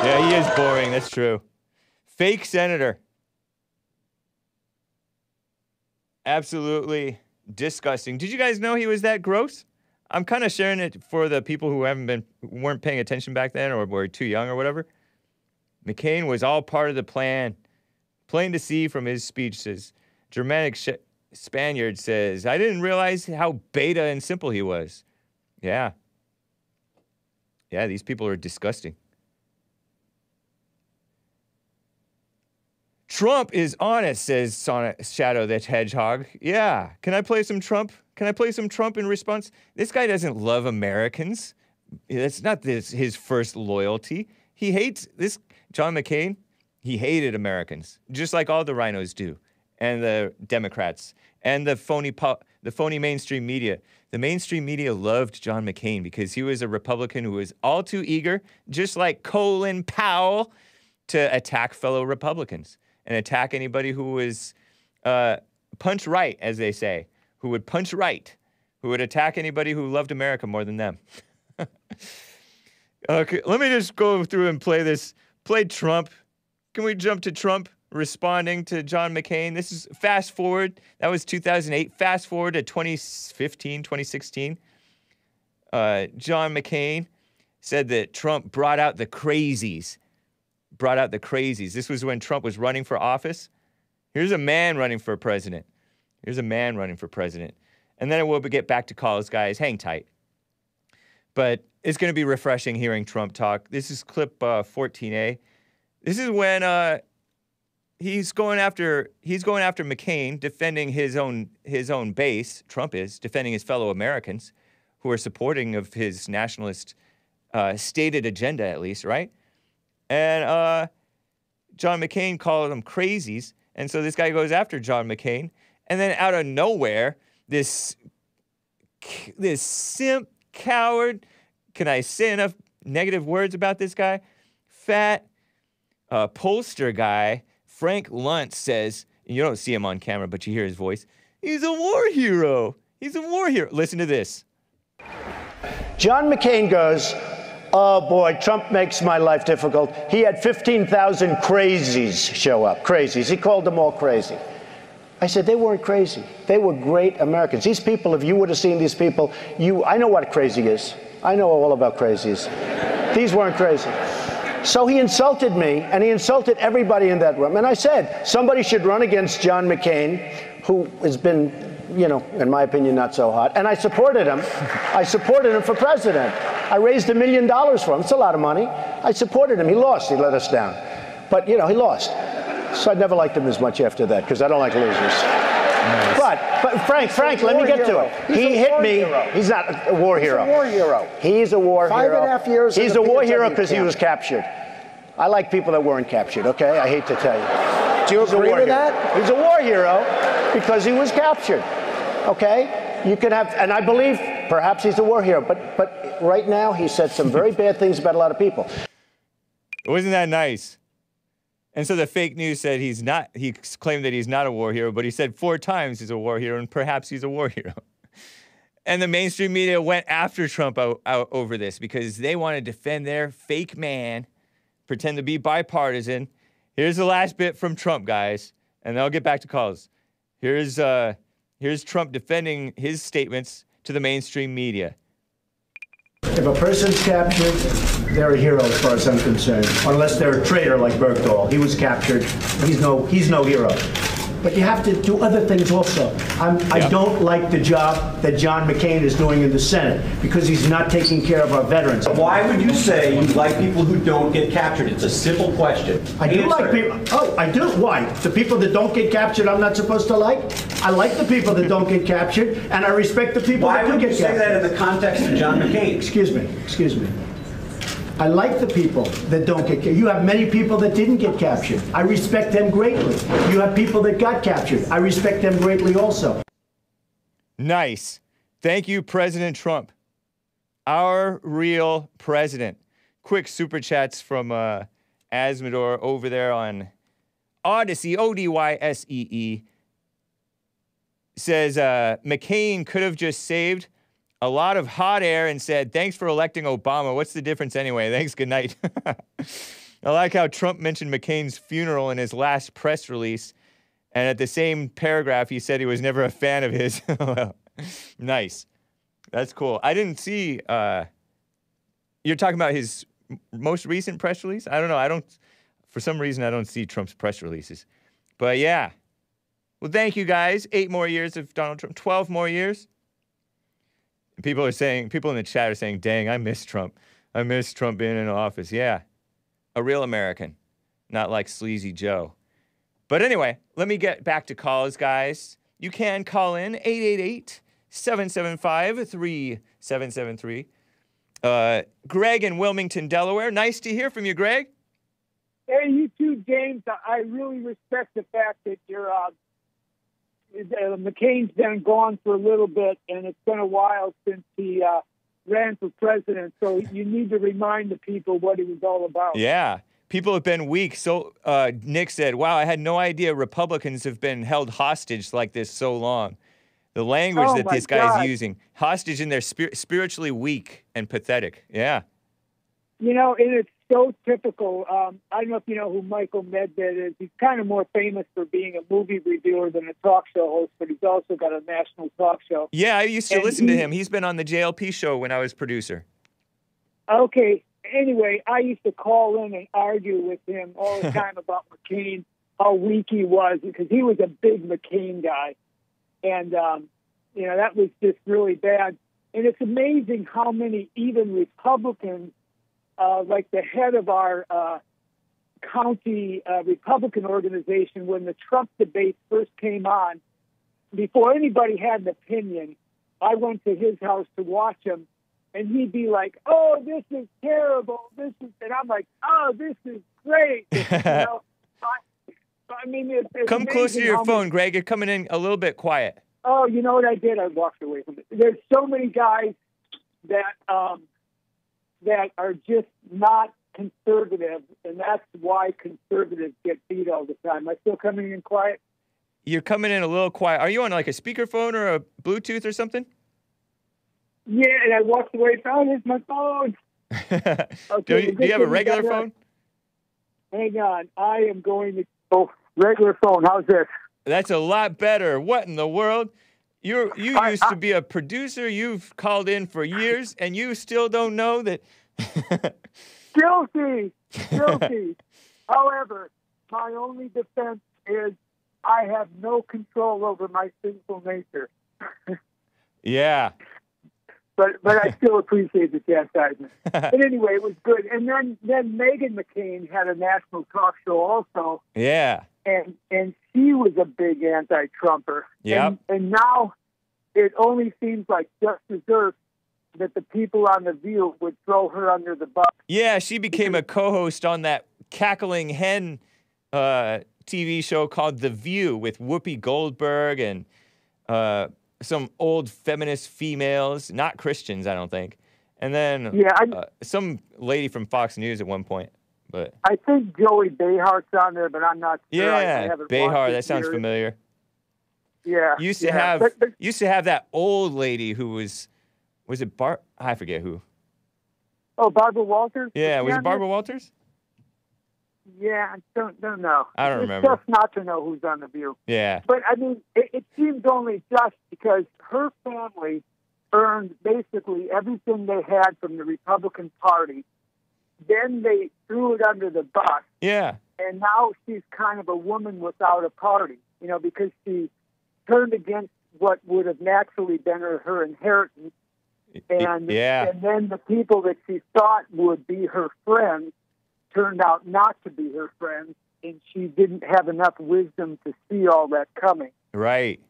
Speaker 1: Yeah, he is boring. That's true. Fake senator. Absolutely disgusting. Did you guys know he was that gross? I'm kind of sharing it for the people who weren't paying attention back then or were too young or whatever. McCain was all part of the plan. Plain to see from his speech, says Germanic Spaniard says, I didn't realize how beta and simple he was. Yeah. Yeah, these people are disgusting. Trump is honest, says Shadow the Hedgehog. Yeah. Can I play some Trump? Can I play some Trump in response? This guy doesn't love Americans. That's not his first loyalty. He hates this. John McCain, he hated Americans, just like all the RINOs do, and the Democrats, and the phony mainstream media. The mainstream media loved John McCain because he was a Republican who was all too eager, just like Colin Powell, to attack fellow Republicans and attack anybody who was punch right, as they say, who would punch right, who would attack anybody who loved America more than them. Okay, let me just go through and play this. Play Trump. Can we jump to Trump responding to John McCain? This is fast forward. That was 2008. Fast forward to 2015, 2016. John McCain said that Trump brought out the crazies. Brought out the crazies. This was when Trump was running for office. Here's a man running for president. Here's a man running for president. And then we'll get back to calls, guys. Hang tight. But it's going to be refreshing hearing Trump talk. This is clip 14A. This is when he's going after McCain, defending his own base. Trump is defending his fellow Americans who are supporting of his nationalist stated agenda, at least, right? And John McCain called them crazies. And so this guy goes after John McCain. And then out of nowhere, this simp coward, can I say enough negative words about this guy? Fat pollster guy, Frank Luntz, says, and you don't see him on camera, but you hear his voice, he's a war hero. He's a war hero. Listen to this.
Speaker 14: John McCain goes, oh boy, Trump makes my life difficult. He had 15,000 crazies show up. Crazies. He called them all crazy. I said, they weren't crazy. They were great Americans. These people, if you would have seen these people, I know what crazy is. I know all about crazies. These weren't crazy. So he insulted me, and he insulted everybody in that room. And I said, somebody should run against John McCain, who has been, you know, in my opinion, not so hot. And I supported him. I supported him for president. I raised $1 million for him. It's a lot of money. I supported him. He lost. He let us down. But, you know, he lost. So I never liked him as much after that, because I don't like losers. Nice. But Frank, let me get to it. He hit me. Hero. He's not a war hero. He's a war hero. He's a war hero. 5.5 years. He's a war hero because he was captured. I like people that weren't captured, okay? I hate to tell you.
Speaker 15: Do you agree with that?
Speaker 14: He's a war hero because he was captured, okay? You could have, and I believe perhaps he's a war hero, but right now he said some very bad things about a lot of people.
Speaker 1: Wasn't that nice? And so the fake news said he claimed that he's not a war hero, but he said 4 times he's a war hero, and perhaps he's a war hero. And the mainstream media went after Trump out over this because they want to defend their fake man, pretend to be bipartisan. Here's the last bit from Trump, guys, and then I'll get back to calls. Here's Trump defending his statements to the mainstream media.
Speaker 14: If a person's captured, they're a hero as far as I'm concerned. Unless they're a traitor like Bergdahl. He was captured. He's no hero. But you have to do other things also. I don't like the job that John McCain is doing in the Senate because he's not taking care of our veterans.
Speaker 15: Why would you say you like people who don't get captured? It's a simple question.
Speaker 14: I do like people. Oh, I do. Why? The people that don't get captured, I'm not supposed to like? I like the people that don't get captured, and I respect the people that do get captured.
Speaker 15: Why would you say that in the context of John McCain?
Speaker 14: Excuse me. I like the people that don't get captured. You have many people that didn't get captured. I respect them greatly. You have people that got captured. I respect them greatly also.
Speaker 1: Nice. Thank you, President Trump. Our real president. Quick super chats from Asmodor over there on Odyssey, Odyssee. Says McCain could have just saved a lot of hot air and said, thanks for electing Obama. What's the difference anyway? Thanks, good night. I like how Trump mentioned McCain's funeral in his last press release. And at the same paragraph, he said he was never a fan of his. Well, nice. That's cool. I didn't see, you're talking about his most recent press release? I don't know. For some reason, I don't see Trump's press releases. But yeah. Well, thank you guys. 8 more years of Donald Trump. 12 more years. People in the chat are saying, dang, I miss Trump. I miss Trump being in office. Yeah. A real American. Not like Sleazy Joe. But anyway, let me get back to calls, guys. You can call in 888-775-3773. Greg in Wilmington, Delaware. Nice to hear from you, Greg.
Speaker 16: Hey, you too, James. I really respect the fact that you're McCain's been gone for a little bit, and it's been a while since he ran for president. So you need to remind the people what he was all about.
Speaker 1: Yeah. People have been weak. So Nick said, wow, I had no idea Republicans have been held hostage like this so long. The language that this guy's using. Hostage in their spiritually weak and pathetic. Yeah.
Speaker 16: You know, and it's so typical. I don't know if you know who Michael Medved is. He's kind of more famous for being a movie reviewer than a talk show host, but he's also got a national talk show.
Speaker 1: Yeah, I used to listen to him. He's been on the JLP show when I was producer.
Speaker 16: Okay. Anyway, I used to call in and argue with him all the time about McCain, how weak he was, because he was a big McCain guy. And, that was just really bad. And it's amazing how many even Republicans, like the head of our county Republican organization, when the Trump debate first came on, before anybody had an opinion, I went to his house to watch him, and he'd be like, "Oh, this is terrible. And I'm like, "Oh, this is great."
Speaker 1: Come closer to your phone, Greg. You're coming in a little bit quiet.
Speaker 16: Oh, you know what I did? I walked away from it. There's so many guys that that are just not conservative, and that's why conservatives get beat all the time. Am I still coming in quiet?
Speaker 1: You're coming in a little quiet. Are you on like a speakerphone or a Bluetooth or something?
Speaker 16: Yeah, and I walked away from here's my phone.
Speaker 1: Okay, do you have a regular phone?
Speaker 16: Hang on. I am going to go regular phone. How's this?
Speaker 1: That's a lot better. What in the world? You used to be a producer. You've called in for years, and you still don't know that.
Speaker 16: Guilty. However, my only defense is I have no control over my sinful nature.
Speaker 1: Yeah.
Speaker 16: But I still appreciate the chastisement. But anyway, it was good. And then Meghan McCain had a national talk show also.
Speaker 1: Yeah.
Speaker 16: And she was a big anti-Trumper.
Speaker 1: Yeah.
Speaker 16: And now it only seems like just deserved that the people on The View would throw her under the bus.
Speaker 1: Yeah, she became a co-host on that cackling hen TV show called The View with Whoopi Goldberg and some old feminist females, not Christians, I don't think. And then some lady from Fox News at one point. But
Speaker 16: I think Joey Behart's on there, but I'm not sure.
Speaker 1: Yeah, Behar, that sounds familiar.
Speaker 16: Yeah.
Speaker 1: Used to have that old lady who was it I forget who.
Speaker 16: Oh, Barbara Walters?
Speaker 1: Yeah, was it Barbara Walters?
Speaker 16: Yeah, I don't know.
Speaker 1: I don't remember.
Speaker 16: It's just not to know who's on The View.
Speaker 1: Yeah.
Speaker 16: But, I mean, it seems only just because her family earned basically everything they had from the Republican Party. Then they threw it under the bus.
Speaker 1: Yeah.
Speaker 16: And now she's kind of a woman without a party, because she turned against what would have naturally been her inheritance. And then the people that she thought would be her friends turned out not to be her friends, and she didn't have enough wisdom to see all that coming.
Speaker 1: Right.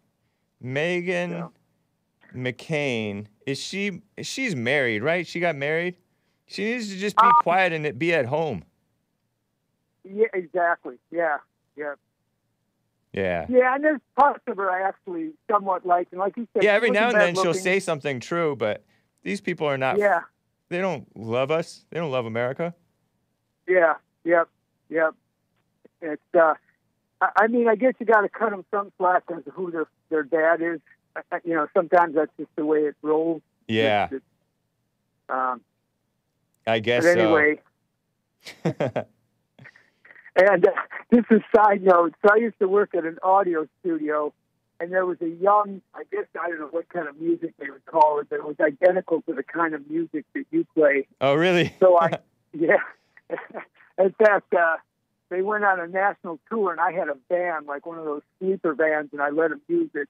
Speaker 1: Meghan McCain, she's married, right? She got married? She needs to just be quiet and be at home.
Speaker 16: Yeah, exactly. Yeah.
Speaker 1: Yeah.
Speaker 16: Yeah, and there's parts of her I actually somewhat like. And like you said,
Speaker 1: yeah, every now and then she'll say something true, but these people are not.
Speaker 16: Yeah.
Speaker 1: They don't love us. They don't love America.
Speaker 16: Yeah. Yep. It's. I mean, I guess you got to cut them some slack as to who their dad is. Sometimes that's just the way it rolls.
Speaker 1: Yeah. I guess.
Speaker 16: But anyway. And this is a side note. So I used to work at an audio studio, and there was a young, I don't know what kind of music they would call it, but it was identical to the kind of music that you play.
Speaker 1: Oh, really?
Speaker 16: So yeah. In fact, they went on a national tour, and I had a van, like one of those sleeper vans, and I let them use it,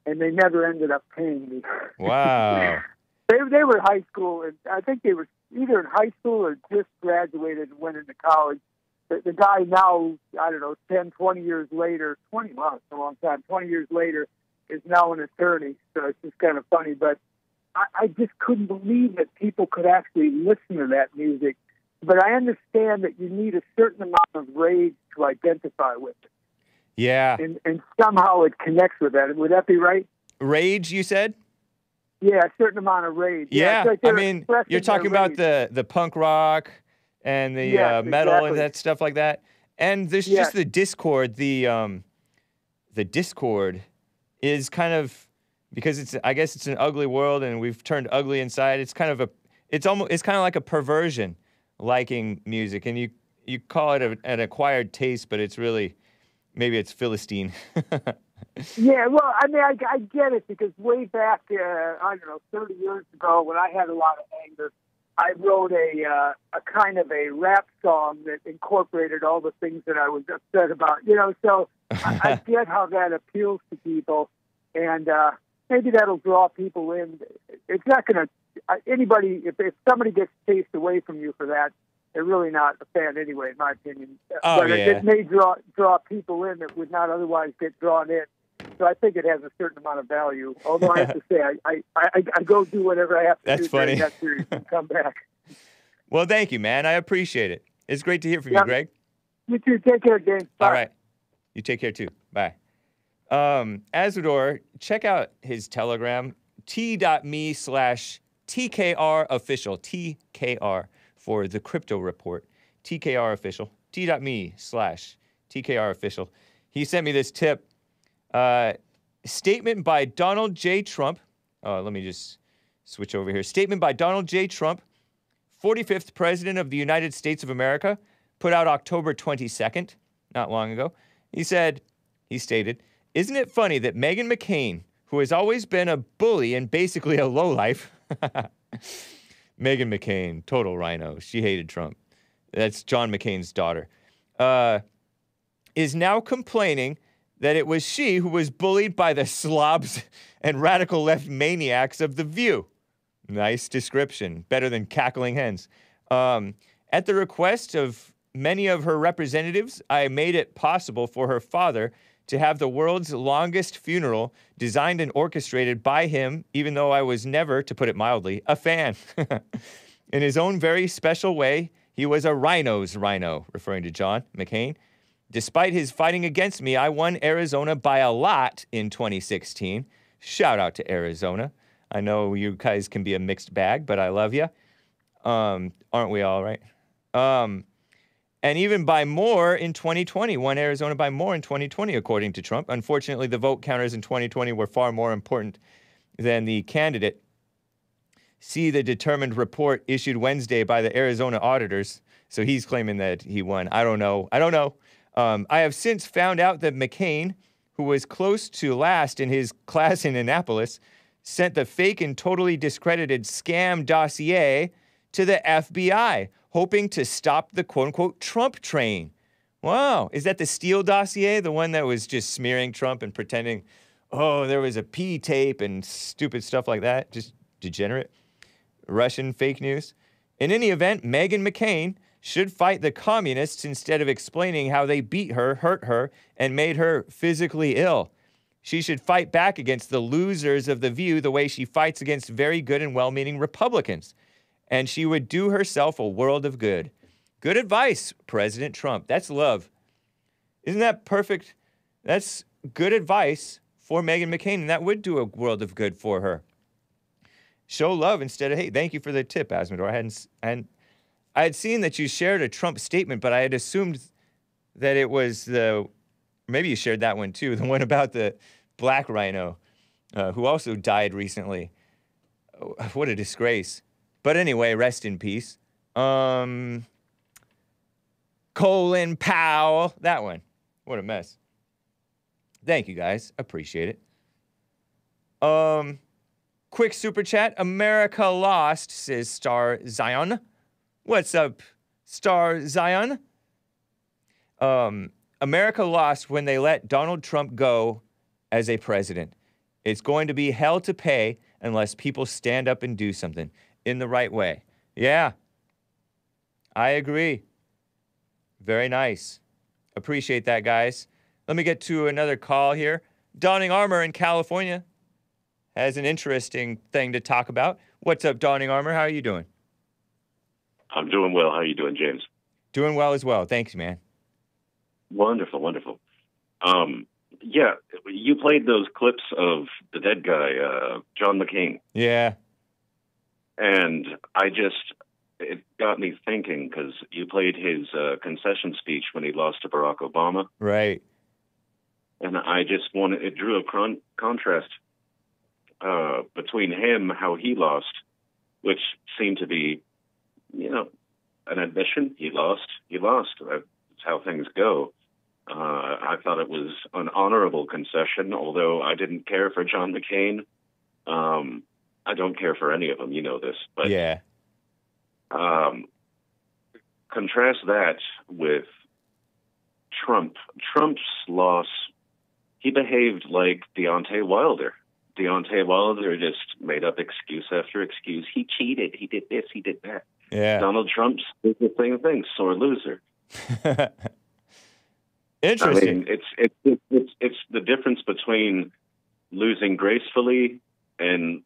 Speaker 16: and they never ended up paying me.
Speaker 1: Wow.
Speaker 16: They were high school, and I think they were either in high school or just graduated and went into college. The guy now, 10, 20 years later, 20 months, a long time, 20 years later, is now an attorney. So it's just kind of funny. But I just couldn't believe that people could actually listen to that music. But I understand that you need a certain amount of rage to identify with it.
Speaker 1: Yeah.
Speaker 16: And somehow it connects with that. Would that be right?
Speaker 1: Rage, you said?
Speaker 16: Yeah, a certain amount of rage.
Speaker 1: Yeah,
Speaker 16: like
Speaker 1: I mean, you're talking about the punk rock and the metal
Speaker 16: exactly.
Speaker 1: and that stuff like that. And there's just the Discord. The Discord is kind of, because I guess it's an ugly world and we've turned ugly inside. It's kind of it's kind of like a perversion, liking music, and you call it an acquired taste, but it's really, maybe it's Philistine.
Speaker 16: Yeah, well, I mean, I get it, because way back, 30 years ago, when I had a lot of anger, I wrote a kind of a rap song that incorporated all the things that I was upset about, so I get how that appeals to people, and maybe that'll draw people in. It's not going to, if somebody gets chased away from you for that, they're really not a fan anyway, in my opinion. It may draw people in that would not otherwise get drawn in. So I think it has a certain amount of value. Although I have to say, I go do whatever I have to do during that series and come back.
Speaker 1: Well, thank you, man. I appreciate it. It's great to hear from you, Greg.
Speaker 16: You too. Take care, James. Bye.
Speaker 1: All right. You take care, too. Bye. Azador, check out his Telegram, t.me/TKR official, TKR for the Crypto Report, TKR official, t.me/TKR official. He sent me this tip. Statement by Donald J. Trump. Let me just switch over here. Statement by Donald J. Trump, 45th President of the United States of America, put out October 22nd, not long ago. He stated, "Isn't it funny that Meghan McCain, who has always been a bully and basically a lowlife," Meghan McCain, total rhino. She hated Trump. That's John McCain's daughter. Is now complaining that it was she who was bullied by the slobs and radical left maniacs of The View. Nice description. Better than cackling hens. At the request of many of her representatives, I made it possible for her father to have the world's longest funeral designed and orchestrated by him, even though I was never, to put it mildly, a fan. In his own very special way, he was a rhino's rhino, referring to John McCain. Despite his fighting against me, I won Arizona by a lot in 2016. Shout out to Arizona. I know you guys can be a mixed bag, but I love you. Aren't we all, right? And even by more in 2020. Won Arizona by more in 2020, according to Trump. Unfortunately, the vote counters in 2020 were far more important than the candidate. See the determined report issued Wednesday by the Arizona auditors. So he's claiming that he won. I don't know. I have since found out that McCain, who was close to last in his class in Annapolis, sent the fake and totally discredited scam dossier to the FBI, hoping to stop the quote-unquote Trump train. Wow. Is that the Steele dossier, the one that was just smearing Trump and pretending, oh, there was a P tape and stupid stuff like that? Just degenerate Russian fake news. In any event, Meghan McCain should fight the communists instead of explaining how they beat her, hurt her, and made her physically ill. She should fight back against the losers of The View the way she fights against very good and well-meaning Republicans. And she would do herself a world of good. Good advice, President Trump. That's love. Isn't that perfect? That's good advice for Meghan McCain, and that would do a world of good for her. Show love instead of hate. Thank you for the tip, Asmodor. I had seen that you shared a Trump statement, but I had assumed that it was maybe you shared that one too, the one about the black rhino, who also died recently. Oh, what a disgrace. But anyway, rest in peace. Colin Powell, that one. What a mess. Thank you, guys. Appreciate it. Quick super chat. America Lost, says Star Zion. What's up, Star Zion? America lost when they let Donald Trump go as a president. It's going to be hell to pay unless people stand up and do something in the right way. Yeah, I agree. Very nice. Appreciate that, guys. Let me get to another call here. Dawning Armour in California has an interesting thing to talk about. What's up, Dawning Armour? How are you doing?
Speaker 17: I'm doing well. How are you doing, James?
Speaker 1: Doing well as well. Thanks, man.
Speaker 17: Wonderful, wonderful. Yeah, you played those clips of the dead guy, John McCain.
Speaker 1: Yeah.
Speaker 17: And it got me thinking, because you played his concession speech when he lost to Barack Obama.
Speaker 1: Right.
Speaker 17: And it drew a contrast between him, how he lost, which seemed to be, an admission. He lost. That's how things go. I thought it was an honorable concession, although I didn't care for John McCain. I don't care for any of them, you know this. But
Speaker 1: yeah.
Speaker 17: Contrast that with Trump. Trump's loss, he behaved like Deontay Wilder. Deontay Wilder just made up excuse after excuse. He cheated. He did this. He did that.
Speaker 1: Yeah.
Speaker 17: Donald Trump's did the same thing. Sore loser.
Speaker 1: Interesting.
Speaker 17: I mean, it's the difference between losing gracefully and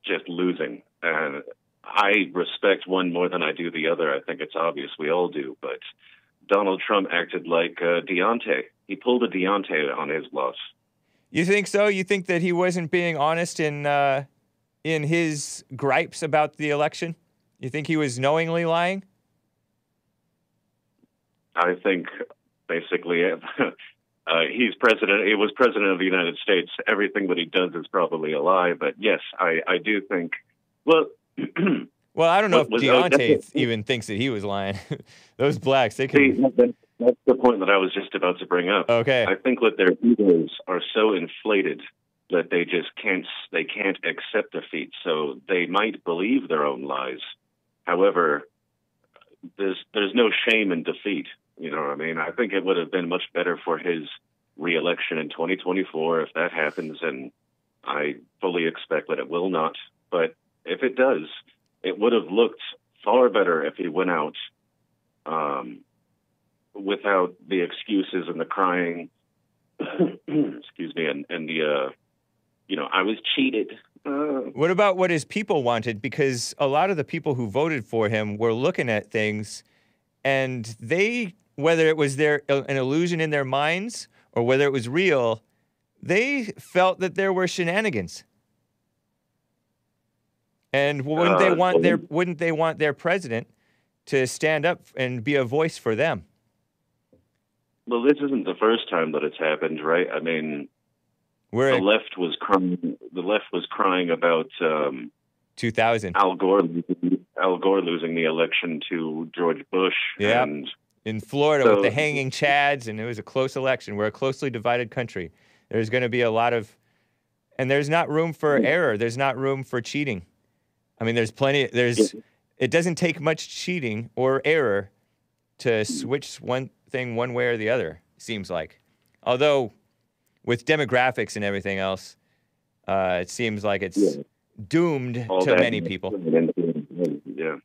Speaker 17: just losing. And I respect one more than I do the other. I think it's obvious we all do. But Donald Trump acted like Deontay. He pulled a Deontay on his loss.
Speaker 1: You think so? You think that he wasn't being honest in his gripes about the election? You think he was knowingly lying?
Speaker 17: I think basically he's president. He was president of the United States. Everything that he does is probably a lie. But yes, I do think. Well,
Speaker 1: well, I don't know if Deontay even thinks that he was lying. Those blacks, they can.
Speaker 17: See, that's the point that I was just about to bring up.
Speaker 1: Okay.
Speaker 17: I think that their egos are so inflated that they just can't accept defeat. So they might believe their own lies. However, there's no shame in defeat. You know what I mean? I think it would have been much better for his re-election in 2024 if that happens, and I fully expect that it will not. But if it does, it would have looked far better if he went out without the excuses and the crying, excuse me, and the, I was cheated.
Speaker 1: What about what his people wanted? Because a lot of the people who voted for him were looking at things, and they, whether it was an illusion in their minds or whether it was real, they felt that there were shenanigans. And wouldn't they want their president to stand up and be a voice for them?
Speaker 17: Well, this isn't the first time that it's happened, right? I mean, the left was crying about
Speaker 1: 2000
Speaker 17: Al Gore losing the election to George Bush.
Speaker 1: Yeah,
Speaker 17: and
Speaker 1: in Florida with the hanging chads, and it was a close election. We're a closely divided country. There's going to be a lot of, And there's not room for error. There's not room for cheating. I mean, there's plenty. It doesn't take much cheating or error to switch one thing one way or the other, seems like. Although, with demographics and everything else, it seems like it's doomed to many people.
Speaker 17: Yeah.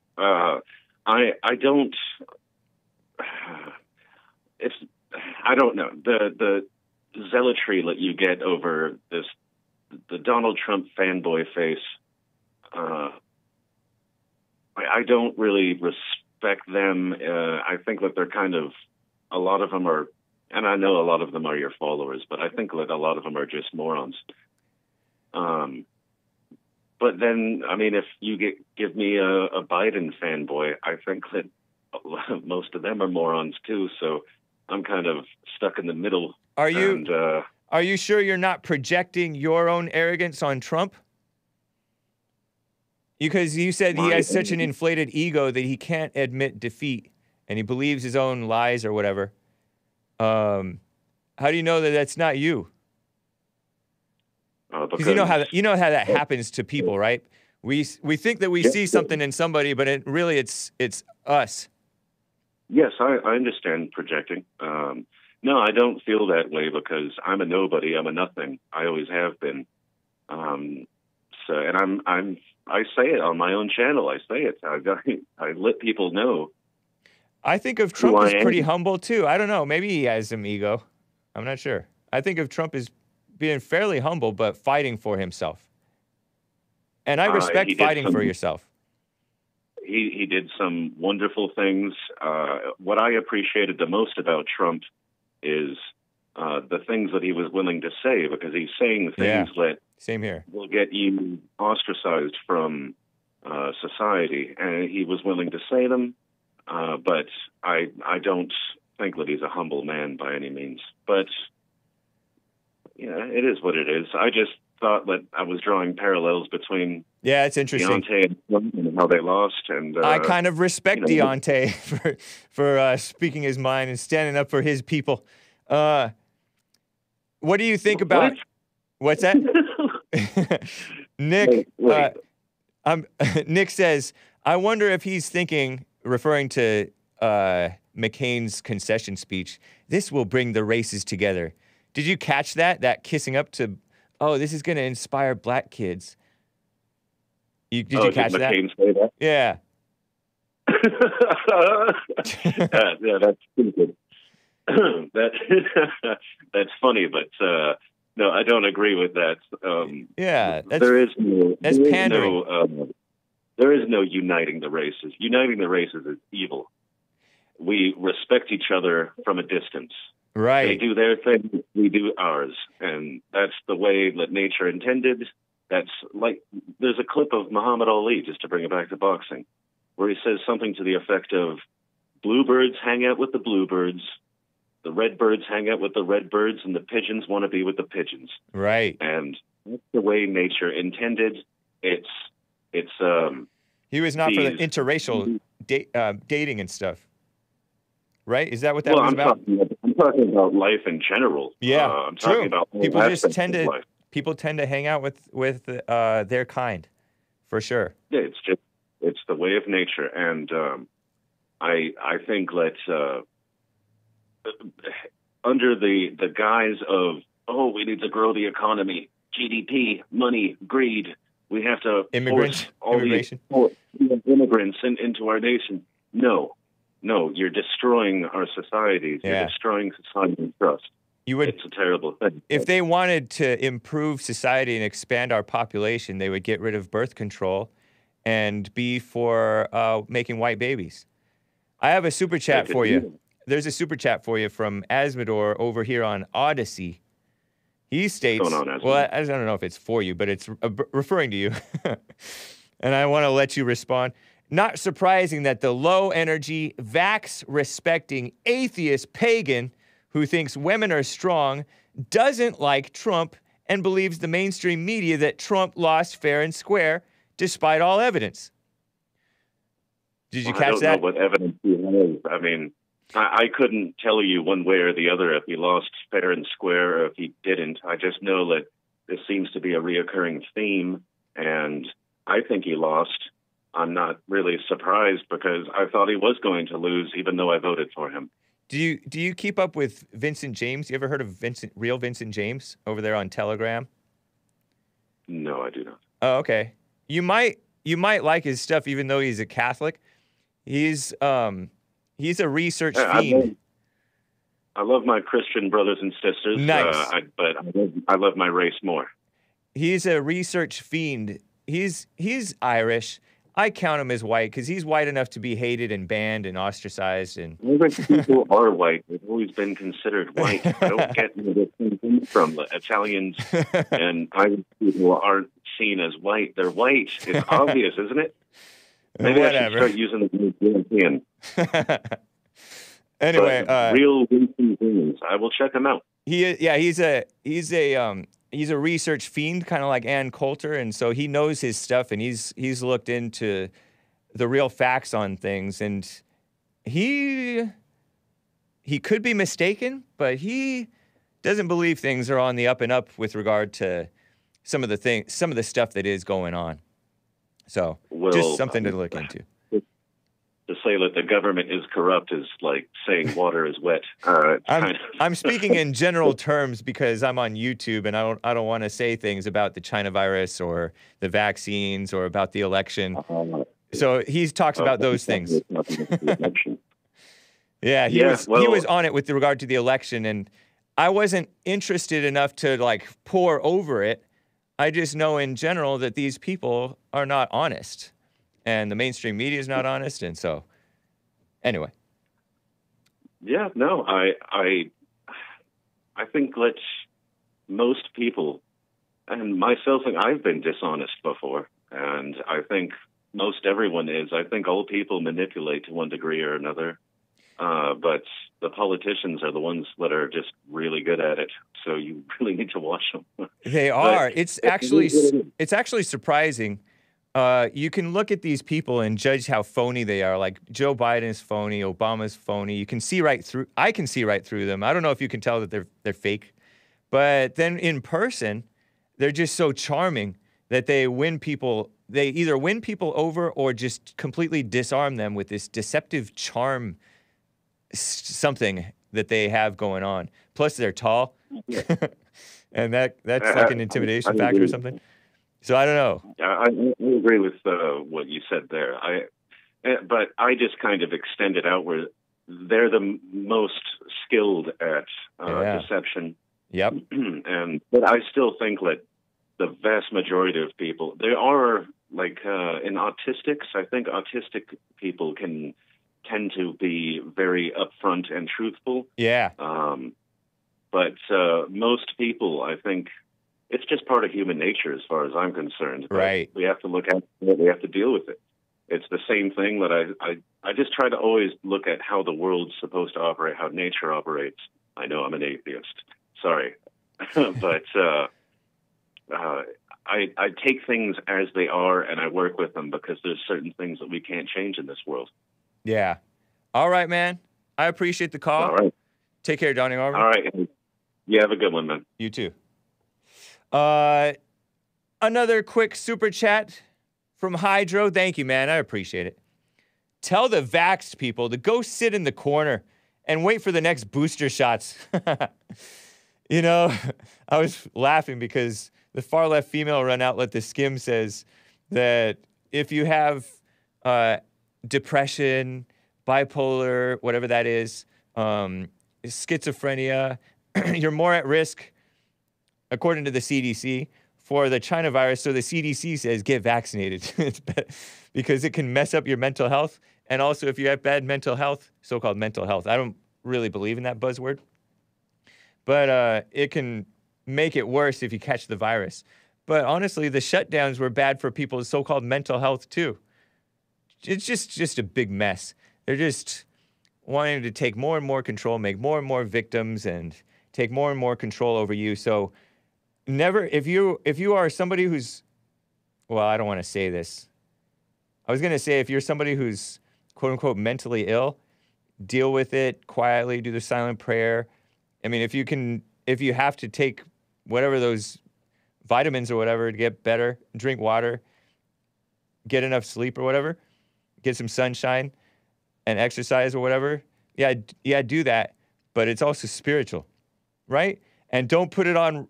Speaker 17: I don't... I don't know. The zealotry that you get over the Donald Trump fanboy face, I don't really respect them. I think that they're kind of, a lot of them are, and I know a lot of them are your followers, but I think that a lot of them are just morons. But then, I mean, if you give me a Biden fanboy, I think that most of them are morons too. So I'm kind of stuck in the middle.
Speaker 1: Are you sure you're not projecting your own arrogance on Trump? Because you said he has such an inflated ego that he can't admit defeat, and he believes his own lies or whatever. How do you know that that's not you? Because you know how that happens to people, right? We think that we see something in somebody, but it's us.
Speaker 17: Yes, I understand projecting. No, I don't feel that way because I'm a nobody. I'm a nothing. I always have been. And I say it on my own channel. I say it. I let people know.
Speaker 1: I think of Trump as pretty humble too. I don't know. Maybe he has some ego. I'm not sure. I think of Trump as being fairly humble, but fighting for himself. And I respect fighting for yourself.
Speaker 17: He did some wonderful things. What I appreciated the most about Trump is the things that he was willing to say, because he's saying things that
Speaker 1: same here
Speaker 17: will get you ostracized from society, and he was willing to say them. But I don't think that he's a humble man by any means. But yeah, it is what it is. I just thought that I was drawing parallels between
Speaker 1: it's interesting.
Speaker 17: Deontay and how they lost, and
Speaker 1: I kind of respect Deontay for speaking his mind and standing up for his people. What do you think about? What's that? Nick. Nick says, I wonder if he's thinking, referring to McCain's concession speech, this will bring the races together. Did you catch that? That kissing up to, this is going to inspire black kids. Did you catch that?
Speaker 17: Did McCain say that?
Speaker 1: Yeah.
Speaker 17: Yeah, that's stupid. That's funny, but no, I don't agree with that.
Speaker 1: That's pandering.
Speaker 17: There is no uniting the races. Uniting the races is evil. We respect each other from a distance.
Speaker 1: Right.
Speaker 17: They do their thing, we do ours, and that's the way that nature intended. That's like, there's a clip of Muhammad Ali, just to bring it back to boxing, where he says something to the effect of, bluebirds hang out with the bluebirds, the redbirds hang out with the redbirds, and the pigeons want to be with the pigeons.
Speaker 1: Right.
Speaker 17: And that's the way nature intended. It's
Speaker 1: he was not for the interracial dating and stuff. Right? Is that what that was about?
Speaker 17: I'm talking about life in general.
Speaker 1: Yeah,
Speaker 17: I'm
Speaker 1: true.
Speaker 17: talking about
Speaker 1: People tend to hang out with their kind, for sure.
Speaker 17: Yeah, it's the way of nature, and I think that under the guise of we need to grow the economy, GDP, money, greed, we have to force all these immigrants into our nation. No, you're destroying our societies.
Speaker 1: Yeah.
Speaker 17: You're destroying society's trust. It's a terrible thing.
Speaker 1: If they wanted to improve society and expand our population, they would get rid of birth control and be for making white babies. I have a super chat for you. There's a super chat for you from Asmodor over here on Odyssey. He states,
Speaker 17: what's going on,
Speaker 1: well, I don't know if it's for you, but it's referring to you. And I want to let you respond. Not surprising that the low-energy, vax-respecting, atheist pagan who thinks women are strong doesn't like Trump and believes the mainstream media that Trump lost fair and square despite all evidence. Did you catch that?
Speaker 17: I don't know what evidence he has. I mean, I couldn't tell you one way or the other if he lost fair and square or if he didn't. I just know that this seems to be a reoccurring theme, and I think he lost. I'm not really surprised because I thought he was going to lose, even though I voted for him.
Speaker 1: Do you keep up with Vincent James? You ever heard of real Vincent James over there on Telegram?
Speaker 17: No, I do not.
Speaker 1: Oh, okay. You might like his stuff, even though he's a Catholic. He's a research fiend.
Speaker 17: I love my Christian brothers and sisters.
Speaker 1: Nice.
Speaker 17: But I love my race more.
Speaker 1: He's a research fiend. He's Irish. I count him as white because he's white enough to be hated and banned and ostracized. And
Speaker 17: Irish people are white. They've always been considered white. I don't get where this comes from. Italians and Irish people aren't seen as white. They're white. It's obvious, isn't it? Maybe I should start using the word European.
Speaker 1: Anyway,
Speaker 17: real Vincent James. I will check him out.
Speaker 1: He's a research fiend, kind of like Ann Coulter, and so he knows his stuff, and he's looked into the real facts on things, and he could be mistaken, but he doesn't believe things are on the up and up with regard to some of the stuff that is going on. So just something to look into.
Speaker 17: To say that the government is corrupt is like saying water is wet.
Speaker 1: I'm speaking in general terms because I'm on YouTube and I don't want to say things about the China virus or the vaccines or about the election. So he talks about those things. Yeah, he was on it with regard to the election, and I wasn't interested enough to like pore over it. I just know in general that these people are not honest. And the mainstream media is not honest, and so, anyway.
Speaker 17: Yeah, no, I think that most people, and myself, I've been dishonest before, and I think most everyone is. I think all people manipulate to one degree or another, but the politicians are the ones that are just really good at it. So you really need to watch them.
Speaker 1: They are. It's actually surprising. You can look at these people and judge how phony they are. Like Joe Biden is phony, Obama's phony. You can see right through. I can see right through them. I don't know if you can tell that they're fake, but then in person, they're just so charming that they win people. They either win people over or just completely disarm them with this deceptive charm, something that they have going on. Plus, they're tall, and that's like an intimidation factor or something. So I don't know.
Speaker 17: I agree with what you said there. But I just kind of extend it out where they're the most skilled at deception.
Speaker 1: Yep.
Speaker 17: But I still think that the vast majority of people, there are like in autistics. I think autistic people can tend to be very upfront and truthful.
Speaker 1: Yeah.
Speaker 17: But most people, I think. It's just part of human nature as far as I'm concerned.
Speaker 1: Right.
Speaker 17: We have to look at it. We have to deal with it. It's the same thing that I just try to always look at how the world's supposed to operate, how nature operates. I know I'm an atheist. Sorry. But I take things as they are and I work with them because there's certain things that we can't change in this world.
Speaker 1: Yeah. All right, man. I appreciate the call.
Speaker 17: All right.
Speaker 1: Take care, Donnie Armour.
Speaker 17: All right. You have a good one, man.
Speaker 1: You too. Another quick super chat from Hydro. Thank you, man. I appreciate it. Tell the vaxxed people to go sit in the corner and wait for the next booster shots. You know, I was laughing because the far left female run outlet, The Skim, says that if you have depression, bipolar, whatever that is, schizophrenia, you're more at risk, according to the CDC, for the China virus. So the CDC says get vaccinated because it can mess up your mental health. And also if you have bad mental health, so-called mental health, I don't really believe in that buzzword, but it can make it worse if you catch the virus. But honestly, the shutdowns were bad for people's so-called mental health too. It's just a big mess. They're just wanting to take more and more control, make more and more victims, and take more and more control over you. So never, if you are somebody who's, well, I don't want to say this. I was going to say if you're somebody who's quote unquote mentally ill, deal with it quietly, do the silent prayer. I mean, if you have to take whatever those vitamins or whatever to get better, drink water, get enough sleep or whatever, get some sunshine and exercise or whatever. Yeah, do that. But it's also spiritual, right? And don't put it on,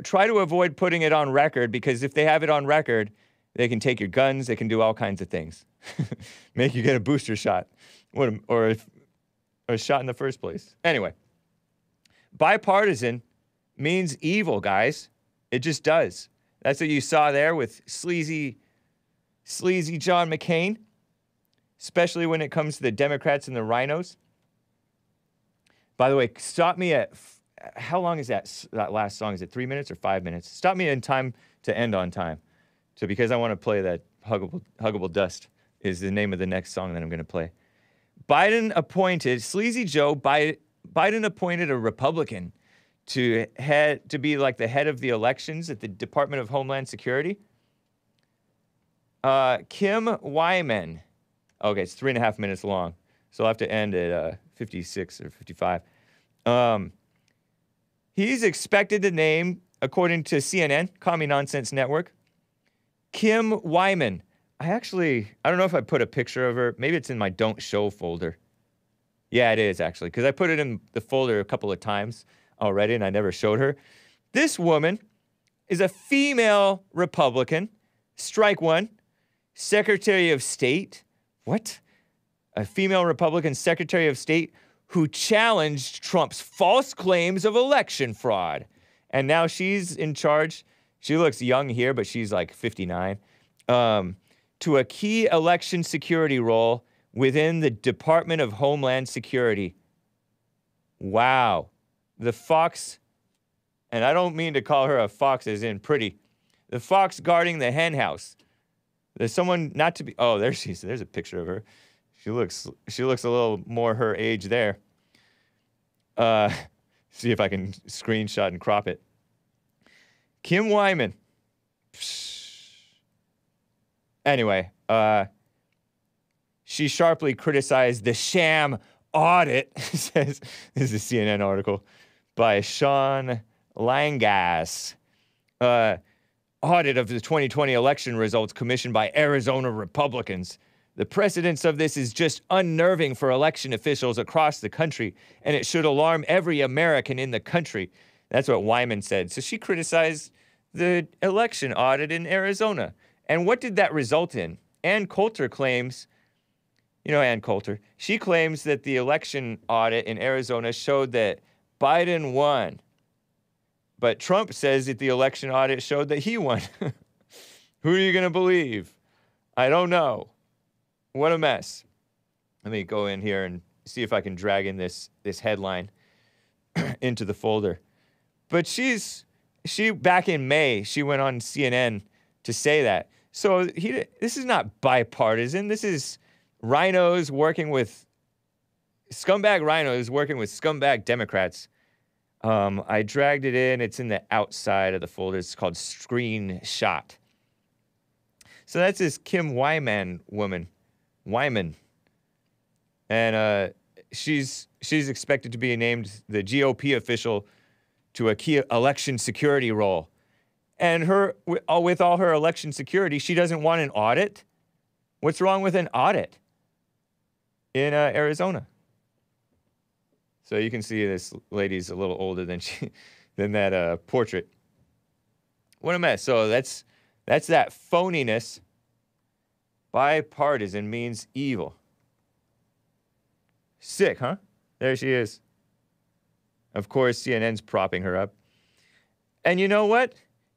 Speaker 1: try to avoid putting it on record, because if they have it on record, they can take your guns, they can do all kinds of things. Make you get a booster shot or a shot in the first place. Anyway, bipartisan means evil, guys. It just does. That's what you saw there with sleazy John McCain, especially when it comes to the Democrats and the RINOs. By the way, stop me at, how long is that last song? Is it 3 minutes or 5 minutes? Stop me in time to end on time. So because I want to play that Huggable Dust is the name of the next song that I'm going to play. Biden appointed, Sleazy Joe, Biden appointed a Republican to be like the head of the elections at the Department of Homeland Security. Kim Wyman. Okay, it's 3.5 minutes long. So I'll have to end at 56 or 55. He's expected to name, according to CNN, Commie Nonsense Network, Kim Wyman. I don't know if I put a picture of her. Maybe it's in my Don't Show folder. Yeah, it is, actually, because I put it in the folder a couple of times already, and I never showed her. This woman is a female Republican. Strike one. Secretary of State. What? A female Republican Secretary of State who challenged Trump's false claims of election fraud. And now she's in charge. She looks young here, but she's like 59. To a key election security role within the Department of Homeland Security. Wow. The fox, and I don't mean to call her a fox as in pretty, the fox guarding the hen house. There's someone not to be, oh, there she is. There's a picture of her. She looks a little more her age there. See if I can screenshot and crop it. Kim Wyman. Anyway, she sharply criticized the sham audit, says, this is a CNN article, by Sean Langas. Audit of the 2020 election results commissioned by Arizona Republicans. The precedence of this is just unnerving for election officials across the country, and it should alarm every American in the country. That's what Wyman said. So she criticized the election audit in Arizona. And what did that result in? Ann Coulter claims, you know Ann Coulter, she claims that the election audit in Arizona showed that Biden won. But Trump says that the election audit showed that he won. Who are you going to believe? I don't know. What a mess. Let me go in here and see if I can drag in this headline into the folder. But she back in May, she went on CNN to say that. So this is not bipartisan. This is rhinos working with scumbag rhinos working with scumbag Democrats. I dragged it in. It's in the outside of the folder. It's called Screenshot. So that's this Kim Wyman woman. Wyman. And she's expected to be named the GOP official to a key election security role. And with all her election security, she doesn't want an audit. What's wrong with an audit in Arizona? So you can see this lady's a little older than that portrait. What a mess. So that's that phoniness. Bipartisan means evil. Sick, huh? There she is. Of course, CNN's propping her up. And you know what?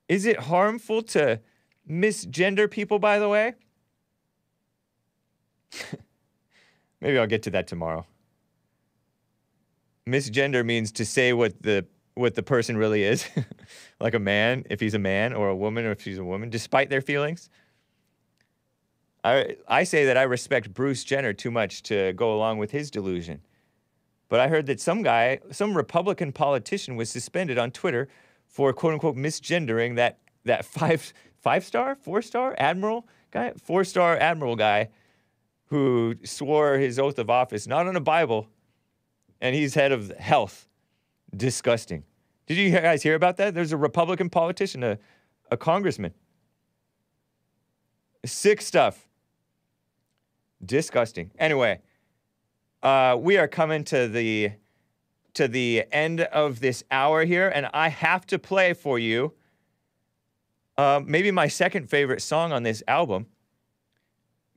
Speaker 1: Is it harmful to misgender people, by the way? Maybe I'll get to that tomorrow. Misgender means to say what the person really is, like a man, if he's a man, or a woman, or if she's a woman, despite their feelings. I say that I respect Bruce Jenner too much to go along with his delusion. But I heard that some Republican politician was suspended on Twitter for quote-unquote misgendering that four-star admiral guy who swore his oath of office, not on a Bible, and he's head of health. Disgusting. Did you guys hear about that? There's a Republican politician, a congressman. Sick stuff. Disgusting. Anyway, we are coming to the end of this hour here, and I have to play for you maybe my second favorite song on this album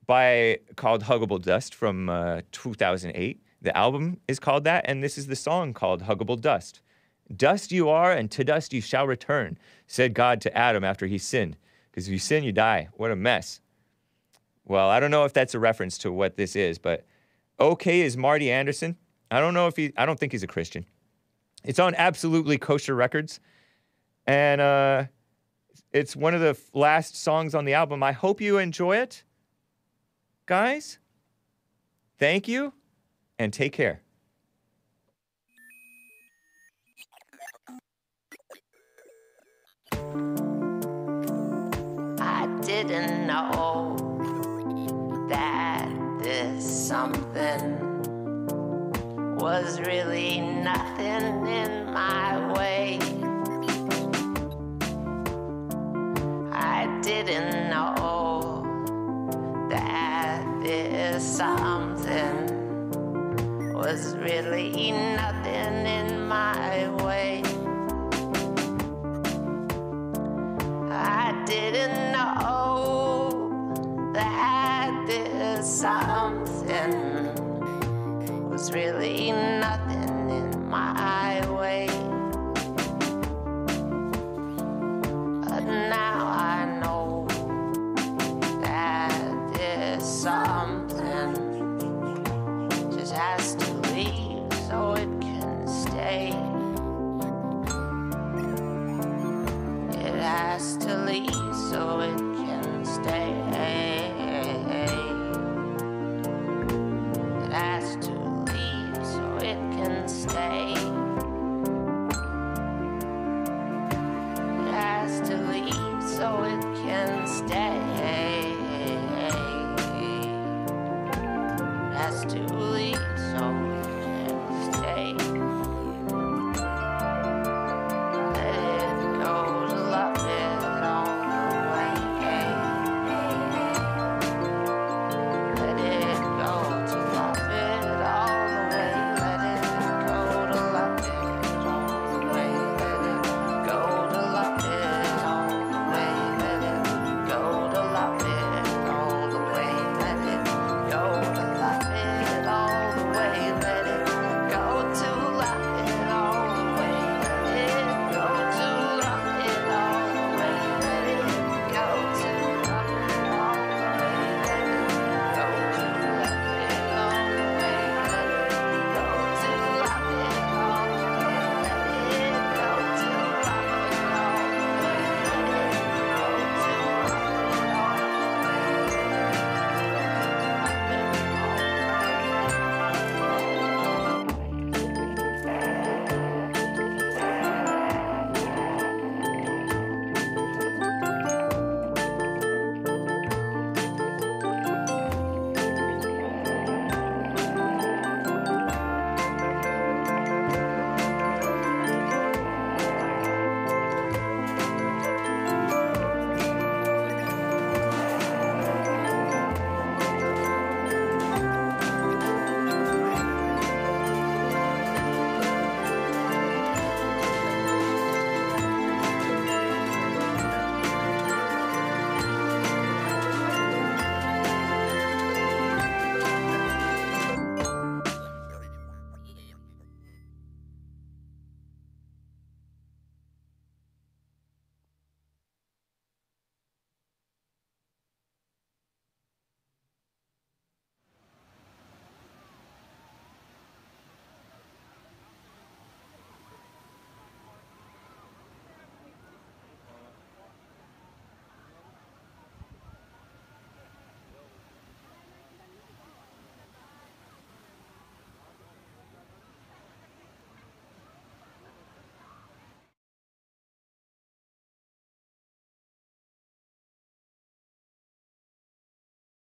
Speaker 1: called Huggable Dust from 2008. The album is called that, and this is the song called Huggable Dust. Dust you are, and to dust you shall return, said God to Adam after he sinned. Because if you sin, you die. What a mess. Well, I don't know if that's a reference to what this is, but OK is Marty Anderson. I don't think he's a Christian. It's on Absolutely Kosher Records. And it's one of the last songs on the album. I hope you enjoy it. Guys, thank you, and take care.
Speaker 18: I didn't know that this something was really nothing in my way. I didn't know that this something was really nothing in my way. I didn't know that this something was really nothing